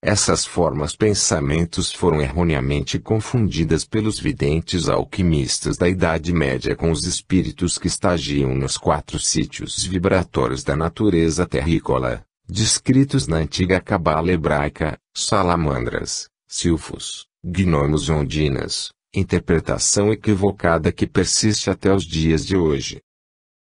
[SPEAKER 1] Essas formas pensamentos foram erroneamente confundidas pelos videntes alquimistas da Idade Média com os espíritos que estagiam nos 4 sítios vibratórios da natureza terrícola, descritos na antiga cabala hebraica, salamandras, silfos, gnomos e ondinas, interpretação equivocada que persiste até os dias de hoje.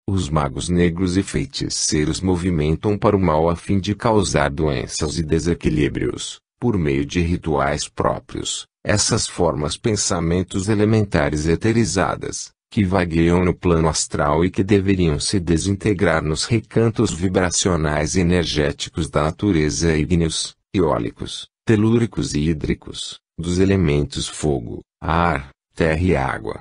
[SPEAKER 1] Os magos negros e feiticeiros movimentam para o mal a fim de causar doenças e desequilíbrios, por meio de rituais próprios. Essas formas pensamentos elementares eterizadas, que vagueiam no plano astral e que deveriam se desintegrar nos recantos vibracionais e energéticos da natureza ígneos, eólicos, telúricos e hídricos, dos elementos fogo, ar, terra e água.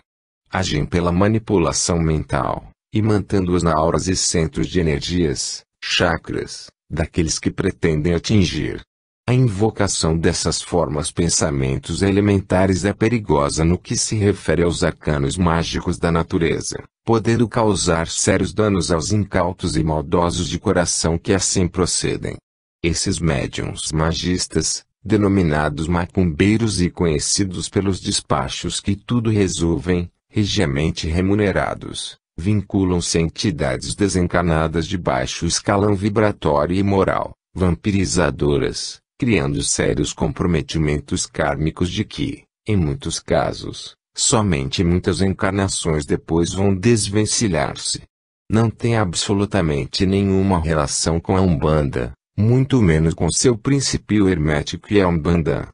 [SPEAKER 1] Agem pela manipulação mental, e mantendo-os na auras e centros de energias, chakras, daqueles que pretendem atingir. A invocação dessas formas pensamentos elementares é perigosa no que se refere aos arcanos mágicos da natureza, podendo causar sérios danos aos incautos e maldosos de coração que assim procedem. Esses médiuns magistas, denominados macumbeiros e conhecidos pelos despachos que tudo resolvem, regiamente remunerados, vinculam-se a entidades desencarnadas de baixo escalão vibratório e moral, vampirizadoras, criando sérios comprometimentos kármicos de que, em muitos casos, somente muitas encarnações depois vão desvencilhar-se. Não tem absolutamente nenhuma relação com a Umbanda, muito menos com seu princípio hermético e a Umbanda.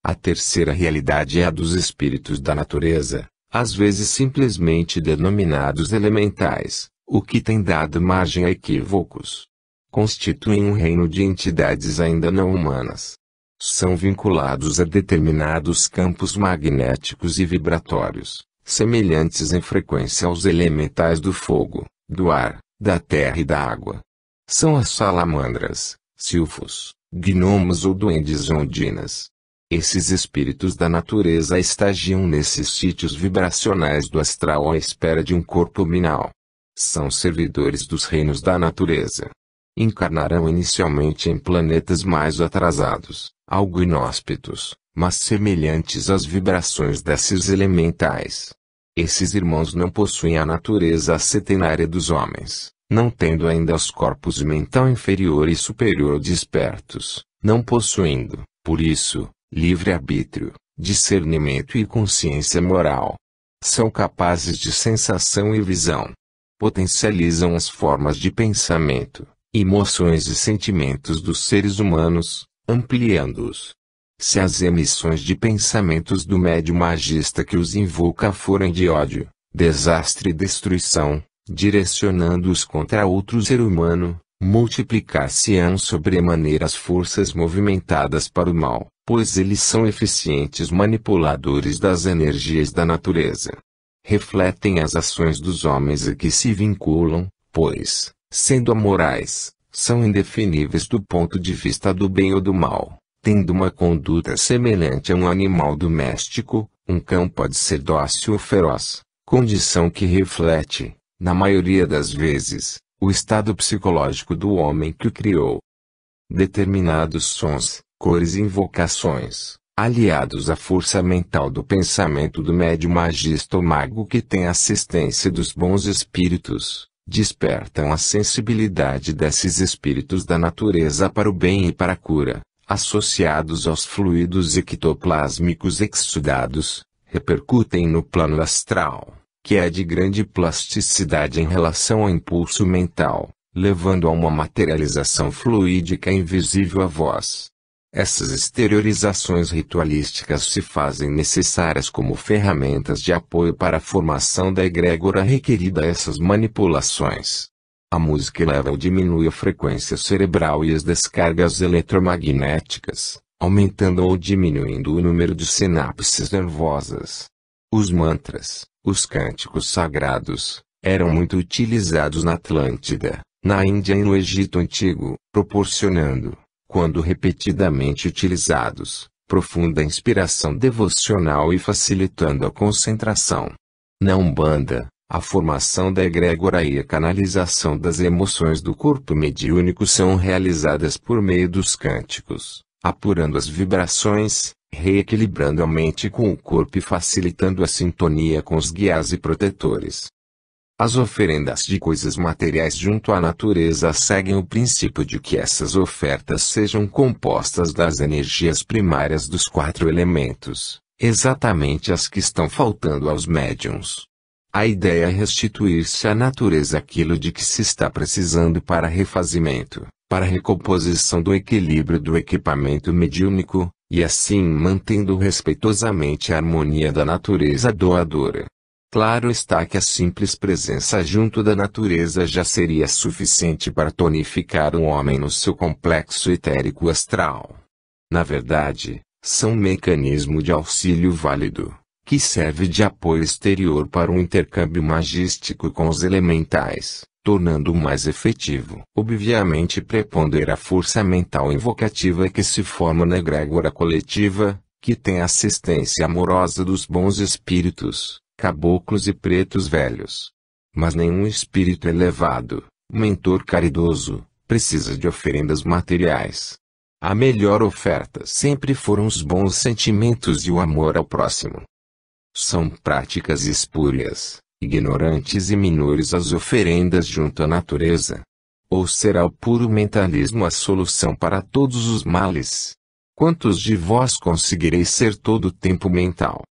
[SPEAKER 1] A terceira realidade é a dos espíritos da natureza, às vezes simplesmente denominados elementais, o que tem dado margem a equívocos. Constituem um reino de entidades ainda não humanas. São vinculados a determinados campos magnéticos e vibratórios, semelhantes em frequência aos elementais do fogo, do ar, da terra e da água. São as salamandras, silfos, gnomos ou duendes ondinas. Esses espíritos da natureza estagiam nesses sítios vibracionais do astral à espera de um corpo minal. São servidores dos reinos da natureza. Encarnarão inicialmente em planetas mais atrasados, algo inóspitos, mas semelhantes às vibrações desses elementais. Esses irmãos não possuem a natureza ascetenária dos homens, não tendo ainda os corpos mental inferior e superior despertos, não possuindo, por isso, livre-arbítrio, discernimento e consciência moral. São capazes de sensação e visão. Potencializam as formas de pensamento, emoções e sentimentos dos seres humanos, ampliando-os. Se as emissões de pensamentos do médium magista que os invoca forem de ódio, desastre e destruição, direcionando-os contra outro ser humano, multiplicar-se-ão sobremaneira as forças movimentadas para o mal, pois eles são eficientes manipuladores das energias da natureza. Refletem as ações dos homens a que se vinculam, pois, sendo amorais, são indefiníveis do ponto de vista do bem ou do mal, tendo uma conduta semelhante a um animal doméstico. Um cão pode ser dócil ou feroz, condição que reflete, na maioria das vezes, o estado psicológico do homem que o criou. Determinados sons, cores e invocações, aliados à força mental do pensamento do médium magista ou mago que tem assistência dos bons espíritos, despertam a sensibilidade desses espíritos da natureza para o bem e para a cura, associados aos fluidos ectoplásmicos exudados, repercutem no plano astral, que é de grande plasticidade em relação ao impulso mental, levando a uma materialização fluídica invisível a vós. Essas exteriorizações ritualísticas se fazem necessárias como ferramentas de apoio para a formação da egrégora requerida a essas manipulações. A música eleva ou diminui a frequência cerebral e as descargas eletromagnéticas, aumentando ou diminuindo o número de sinapses nervosas. Os mantras, os cânticos sagrados, eram muito utilizados na Atlântida, na Índia e no Egito Antigo, proporcionando, quando repetidamente utilizados, profunda inspiração devocional e facilitando a concentração. Na Umbanda, a formação da egrégora e a canalização das emoções do corpo mediúnico são realizadas por meio dos cânticos, apurando as vibrações, reequilibrando a mente com o corpo e facilitando a sintonia com os guias e protetores. As oferendas de coisas materiais junto à natureza seguem o princípio de que essas ofertas sejam compostas das energias primárias dos 4 elementos, exatamente as que estão faltando aos médiuns. A ideia é restituir-se à natureza aquilo de que se está precisando para refazimento, para recomposição do equilíbrio do equipamento mediúnico, e assim mantendo respeitosamente a harmonia da natureza doadora. Claro está que a simples presença junto da natureza já seria suficiente para tonificar um homem no seu complexo etérico astral. Na verdade, são um mecanismo de auxílio válido, que serve de apoio exterior para um intercâmbio magístico com os elementais, tornando-o mais efetivo. Obviamente prepondera a força mental invocativa que se forma na egrégora coletiva, que tem a assistência amorosa dos bons espíritos, caboclos e pretos velhos. Mas nenhum espírito elevado, mentor caridoso, precisa de oferendas materiais. A melhor oferta sempre foram os bons sentimentos e o amor ao próximo. São práticas espúrias, ignorantes e minores as oferendas junto à natureza. Ou será o puro mentalismo a solução para todos os males? Quantos de vós conseguireis ser todo o tempo mental?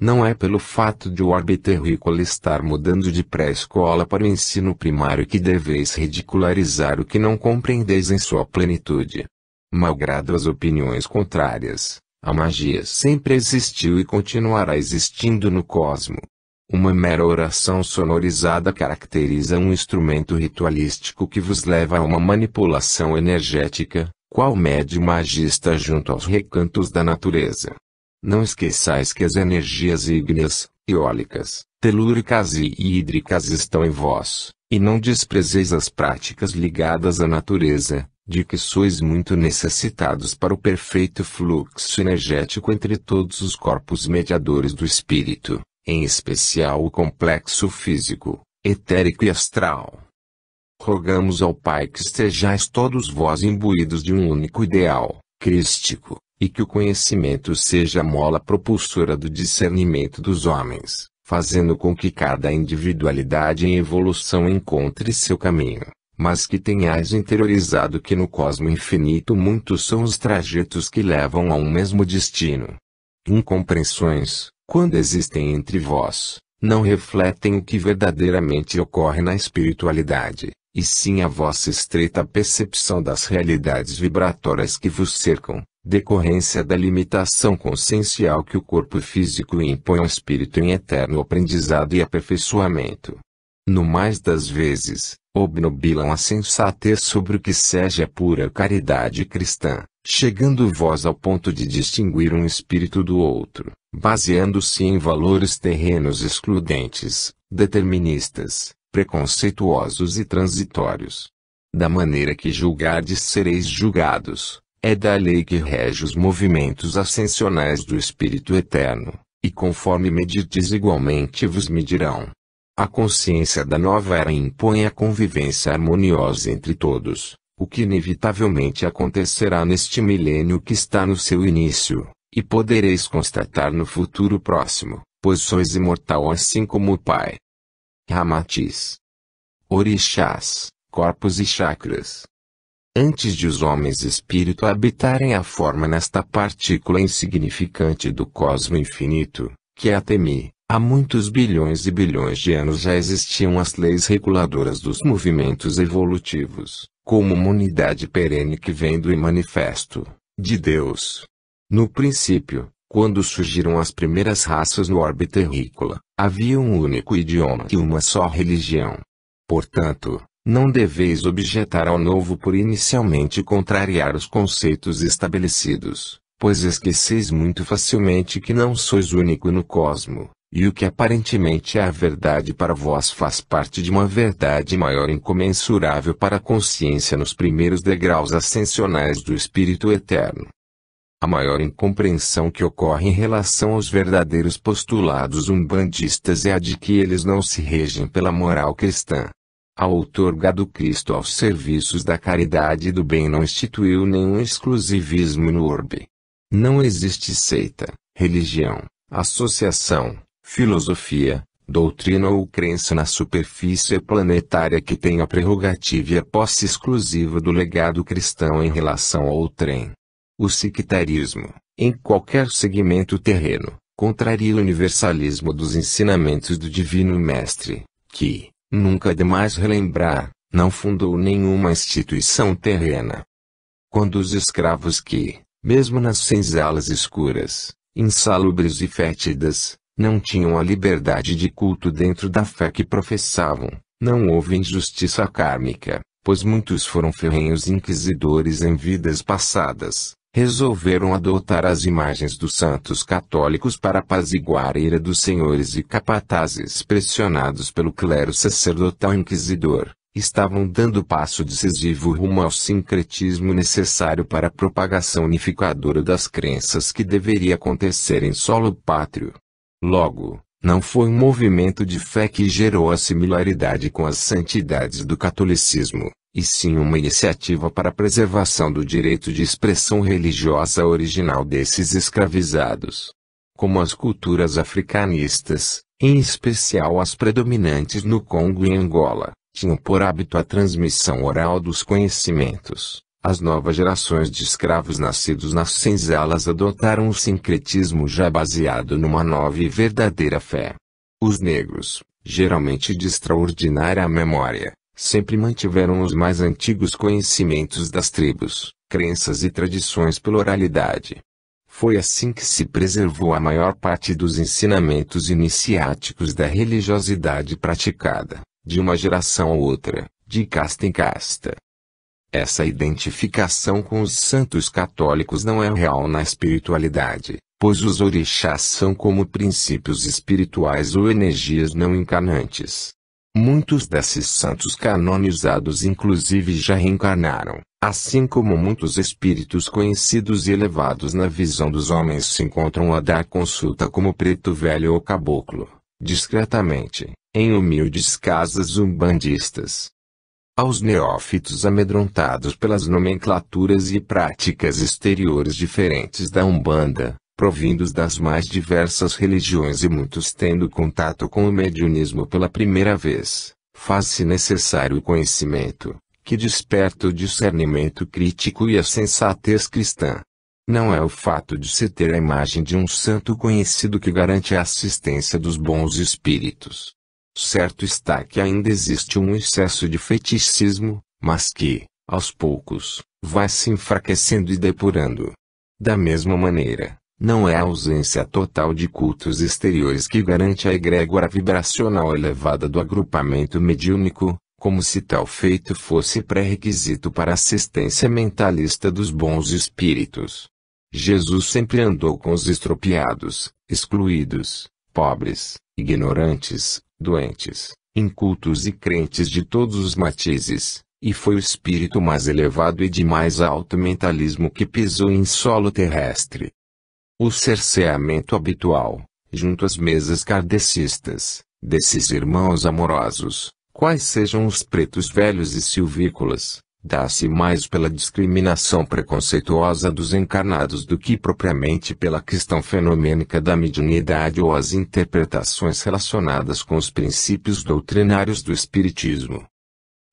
[SPEAKER 1] Não é pelo fato de o orbe terrícola estar mudando de pré-escola para o ensino primário que deveis ridicularizar o que não compreendeis em sua plenitude. Malgrado as opiniões contrárias, a magia sempre existiu e continuará existindo no cosmo. Uma mera oração sonorizada caracteriza um instrumento ritualístico que vos leva a uma manipulação energética, qual médium magista junto aos recantos da natureza. Não esqueçais que as energias ígneas, eólicas, telúricas e hídricas estão em vós, e não desprezeis as práticas ligadas à natureza, de que sois muito necessitados para o perfeito fluxo energético entre todos os corpos mediadores do espírito, em especial o complexo físico, etérico e astral. Rogamos ao Pai que estejais todos vós imbuídos de um único ideal, crístico, e que o conhecimento seja a mola propulsora do discernimento dos homens, fazendo com que cada individualidade em evolução encontre seu caminho, mas que tenhais interiorizado que no cosmo infinito muitos são os trajetos que levam a um mesmo destino. Incompreensões, quando existem entre vós, não refletem o que verdadeiramente ocorre na espiritualidade, e sim a vossa estreita percepção das realidades vibratórias que vos cercam, decorrência da limitação consciencial que o corpo físico impõe ao espírito em eterno aprendizado e aperfeiçoamento. No mais das vezes, obnubilam a sensatez sobre o que seja pura caridade cristã, chegando vós ao ponto de distinguir um espírito do outro, baseando-se em valores terrenos excludentes, deterministas, preconceituosos e transitórios. Da maneira que julgardes sereis julgados, é da lei que rege os movimentos ascensionais do Espírito Eterno, e conforme medirdes igualmente vos medirão. A consciência da nova era impõe a convivência harmoniosa entre todos, o que inevitavelmente acontecerá neste milênio que está no seu início, e podereis constatar no futuro próximo, pois sois imortal assim como o Pai. Ramatis. Orixás, corpos e chakras. Antes de os homens espírito habitarem a forma nesta partícula insignificante do cosmo infinito, que é a Temi, há muitos bilhões e bilhões de anos já existiam as leis reguladoras dos movimentos evolutivos, como uma unidade perene que vem do manifesto de Deus. No princípio, quando surgiram as primeiras raças no orbe terrícola, havia um único idioma e uma só religião. Portanto, não deveis objetar ao novo por inicialmente contrariar os conceitos estabelecidos, pois esqueceis muito facilmente que não sois único no cosmo, e o que aparentemente é a verdade para vós faz parte de uma verdade maior incomensurável para a consciência nos primeiros degraus ascensionais do Espírito Eterno. A maior incompreensão que ocorre em relação aos verdadeiros postulados umbandistas é a de que eles não se regem pela moral cristã. A outorga do Cristo aos serviços da caridade e do bem não instituiu nenhum exclusivismo no orbe. Não existe seita, religião, associação, filosofia, doutrina ou crença na superfície planetária que tenha a prerrogativa e a posse exclusiva do legado cristão em relação ao outrem. O sectarismo, em qualquer segmento terreno, contraria o universalismo dos ensinamentos do Divino Mestre, que, nunca é demais relembrar, não fundou nenhuma instituição terrena. Quando os escravos que, mesmo nas senzalas escuras, insalubres e fétidas, não tinham a liberdade de culto dentro da fé que professavam, não houve injustiça kármica, pois muitos foram ferrenhos inquisidores em vidas passadas. Resolveram adotar as imagens dos santos católicos para apaziguar a ira dos senhores e capatazes pressionados pelo clero sacerdotal inquisidor. Estavam dando passo decisivo rumo ao sincretismo necessário para a propagação unificadora das crenças que deveria acontecer em solo pátrio. Logo, não foi um movimento de fé que gerou a similaridade com as santidades do catolicismo, e sim uma iniciativa para a preservação do direito de expressão religiosa original desses escravizados. Como as culturas africanistas, em especial as predominantes no Congo e Angola, tinham por hábito a transmissão oral dos conhecimentos, as novas gerações de escravos nascidos nas senzalas adotaram o sincretismo já baseado numa nova e verdadeira fé. Os negros, geralmente de extraordinária memória, sempre mantiveram os mais antigos conhecimentos das tribos, crenças e tradições pela oralidade. Foi assim que se preservou a maior parte dos ensinamentos iniciáticos da religiosidade praticada, de uma geração a outra, de casta em casta. Essa identificação com os santos católicos não é real na espiritualidade, pois os orixás são como princípios espirituais ou energias não encarnantes. Muitos desses santos canonizados inclusive já reencarnaram, assim como muitos espíritos conhecidos e elevados na visão dos homens se encontram a dar consulta como preto velho ou caboclo, discretamente, em humildes casas umbandistas. Aos neófitos amedrontados pelas nomenclaturas e práticas exteriores diferentes da Umbanda, provindos das mais diversas religiões e muitos tendo contato com o mediunismo pela primeira vez, faz-se necessário o conhecimento, que desperta o discernimento crítico e a sensatez cristã. Não é o fato de se ter a imagem de um santo conhecido que garante a assistência dos bons espíritos. Certo está que ainda existe um excesso de feticismo, mas que, aos poucos, vai se enfraquecendo e depurando. Da mesma maneira, não é a ausência total de cultos exteriores que garante a egrégora vibracional elevada do agrupamento mediúnico, como se tal feito fosse pré-requisito para a assistência mentalista dos bons espíritos. Jesus sempre andou com os estropiados, excluídos, pobres, ignorantes, doentes, incultos e crentes de todos os matizes, e foi o espírito mais elevado e de mais alto mentalismo que pisou em solo terrestre. O cerceamento habitual, junto às mesas kardecistas, desses irmãos amorosos, quais sejam os pretos velhos e silvícolas, dá-se mais pela discriminação preconceituosa dos encarnados do que propriamente pela questão fenomênica da mediunidade ou as interpretações relacionadas com os princípios doutrinários do espiritismo.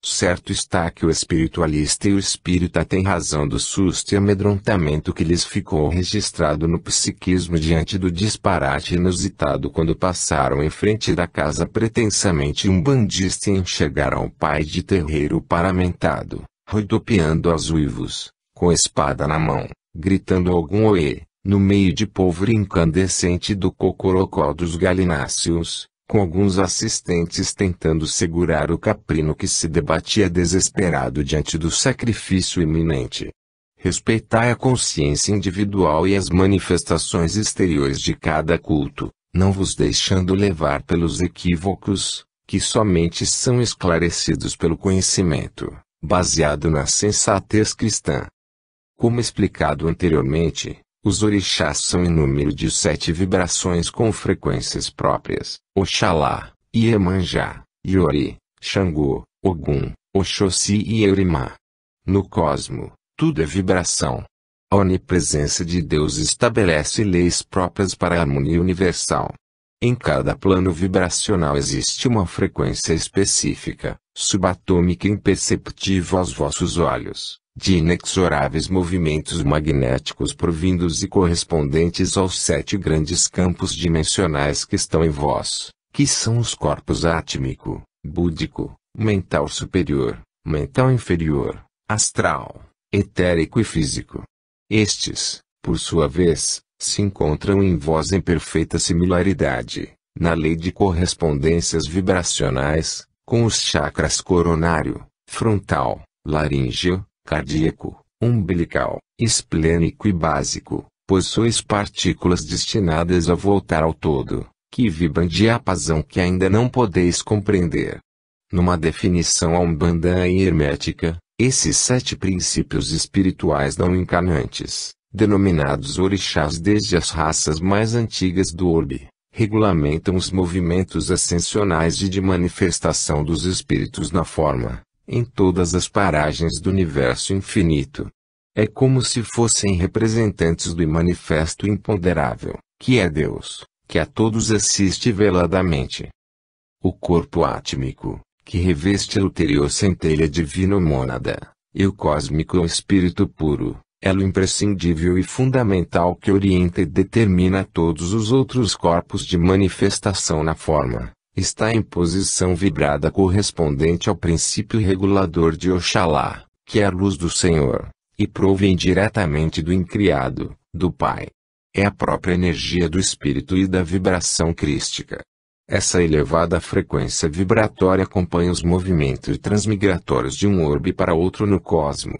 [SPEAKER 1] Certo está que o espiritualista e o espírita têm razão do susto e amedrontamento que lhes ficou registrado no psiquismo diante do disparate inusitado quando passaram em frente da casa pretensamente umbandista e enxergaram o pai de terreiro paramentado, rodopiando aos uivos, com espada na mão, gritando algum oê, no meio de polvorosa incandescente do cocorocó dos galináceos, com alguns assistentes tentando segurar o caprino que se debatia desesperado diante do sacrifício iminente. Respeitai a consciência individual e as manifestações exteriores de cada culto, não vos deixando levar pelos equívocos, que somente são esclarecidos pelo conhecimento, baseado na sensatez cristã. Como explicado anteriormente, Os orixás são em número de 7 vibrações com frequências próprias: Oxalá, Iemanjá, Iori, Xangô, Ogum, Oxóssi e Eurimá. No cosmo, tudo é vibração. A onipresença de Deus estabelece leis próprias para a harmonia universal. Em cada plano vibracional existe uma frequência específica, subatômica e imperceptível aos vossos olhos, de inexoráveis movimentos magnéticos provindos e correspondentes aos 7 grandes campos dimensionais que estão em vós, que são os corpos átmico, búdico, mental superior, mental inferior, astral, etérico e físico. Estes, por sua vez, se encontram em vós em perfeita similaridade, na lei de correspondências vibracionais, com os chakras coronário, frontal, laríngeo, cardíaco, umbilical, esplênico e básico, pois sois partículas destinadas a voltar ao todo, que vibram diapasão que ainda não podeis compreender. Numa definição umbanda e hermética, esses 7 princípios espirituais não encarnantes, denominados orixás desde as raças mais antigas do orbe, regulamentam os movimentos ascensionais e de manifestação dos espíritos na forma, em todas as paragens do universo infinito. É como se fossem representantes do imanifesto imponderável, que é Deus, que a todos assiste veladamente. O corpo átmico, que reveste a ulterior centelha divino-mônada, e o cósmico é o espírito puro, elo imprescindível e fundamental que orienta e determina todos os outros corpos de manifestação na forma, está em posição vibrada correspondente ao princípio regulador de Oxalá, que é a luz do Senhor, e provém diretamente do Incriado, do Pai. É a própria energia do espírito e da vibração crística. Essa elevada frequência vibratória acompanha os movimentos transmigratórios de um orbe para outro no cosmo.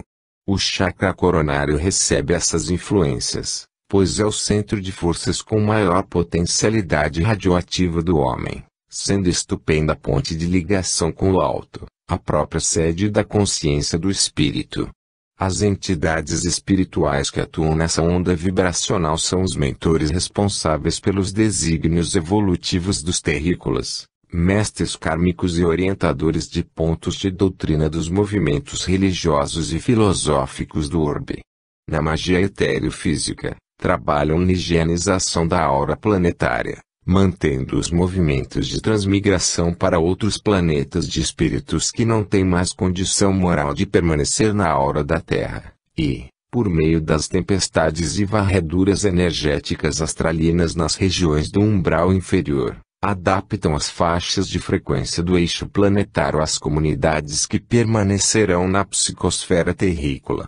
[SPEAKER 1] O chakra coronário recebe essas influências, pois é o centro de forças com maior potencialidade radioativa do homem, sendo estupenda ponte de ligação com o alto, a própria sede da consciência do espírito. As entidades espirituais que atuam nessa onda vibracional são os mentores responsáveis pelos desígnios evolutivos dos terrícolas, mestres kármicos e orientadores de pontos de doutrina dos movimentos religiosos e filosóficos do orbe. Na magia etéreo-física, trabalham na higienização da aura planetária, mantendo os movimentos de transmigração para outros planetas de espíritos que não têm mais condição moral de permanecer na aura da Terra, e, por meio das tempestades e varreduras energéticas astralinas nas regiões do umbral inferior, adaptam as faixas de frequência do eixo planetário às comunidades que permanecerão na psicosfera terrícola.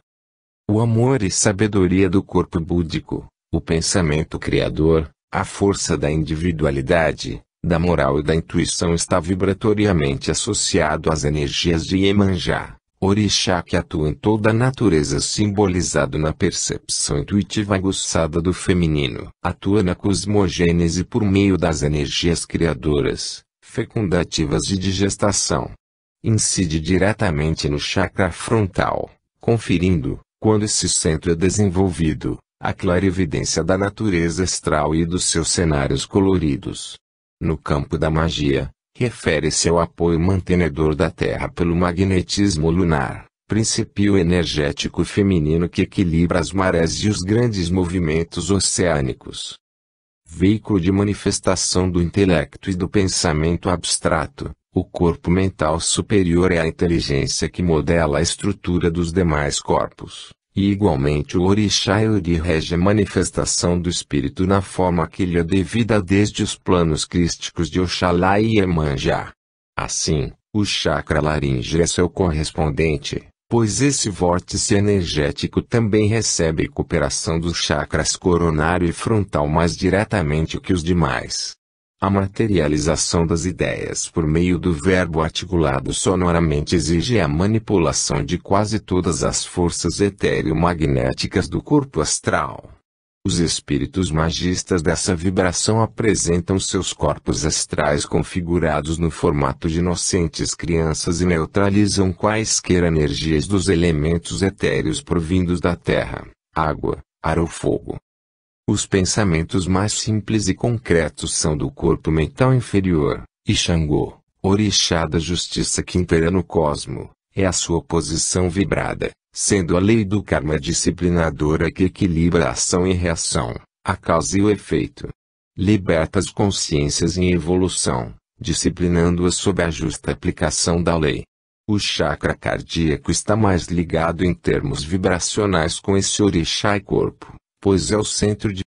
[SPEAKER 1] O amor e sabedoria do corpo búdico, o pensamento criador, a força da individualidade, da moral e da intuição está vibratoriamente associado às energias de Iemanjá, orixá que atua em toda a natureza simbolizado na percepção intuitiva aguçada do feminino. Atua na cosmogênese por meio das energias criadoras, fecundativas e de gestação. Incide diretamente no chakra frontal, conferindo, quando esse centro é desenvolvido, a clarividência da natureza astral e dos seus cenários coloridos. No campo da magia, refere-se ao apoio mantenedor da Terra pelo magnetismo lunar, princípio energético feminino que equilibra as marés e os grandes movimentos oceânicos. Veículo de manifestação do intelecto e do pensamento abstrato, o corpo mental superior é a inteligência que modela a estrutura dos demais corpos. E igualmente o orixá Euri rege a manifestação do espírito na forma que lhe é devida desde os planos crísticos de Oxalá e Iemanjá. Assim, o chakra laríngeo é seu correspondente, pois esse vórtice energético também recebe cooperação dos chakras coronário e frontal mais diretamente que os demais. A materialização das ideias por meio do verbo articulado sonoramente exige a manipulação de quase todas as forças etéreo-magnéticas do corpo astral. Os espíritos magistas dessa vibração apresentam seus corpos astrais configurados no formato de inocentes crianças e neutralizam quaisquer energias dos elementos etéreos provindos da terra, água, ar ou fogo. Os pensamentos mais simples e concretos são do corpo mental inferior, e Xangô, orixá da justiça que impera no cosmo, é a sua posição vibrada, sendo a lei do karma disciplinadora que equilibra a ação e reação, a causa e o efeito. Liberta as consciências em evolução, disciplinando-as sob a justa aplicação da lei. O chakra cardíaco está mais ligado em termos vibracionais com esse orixá e corpo, pois é o centro de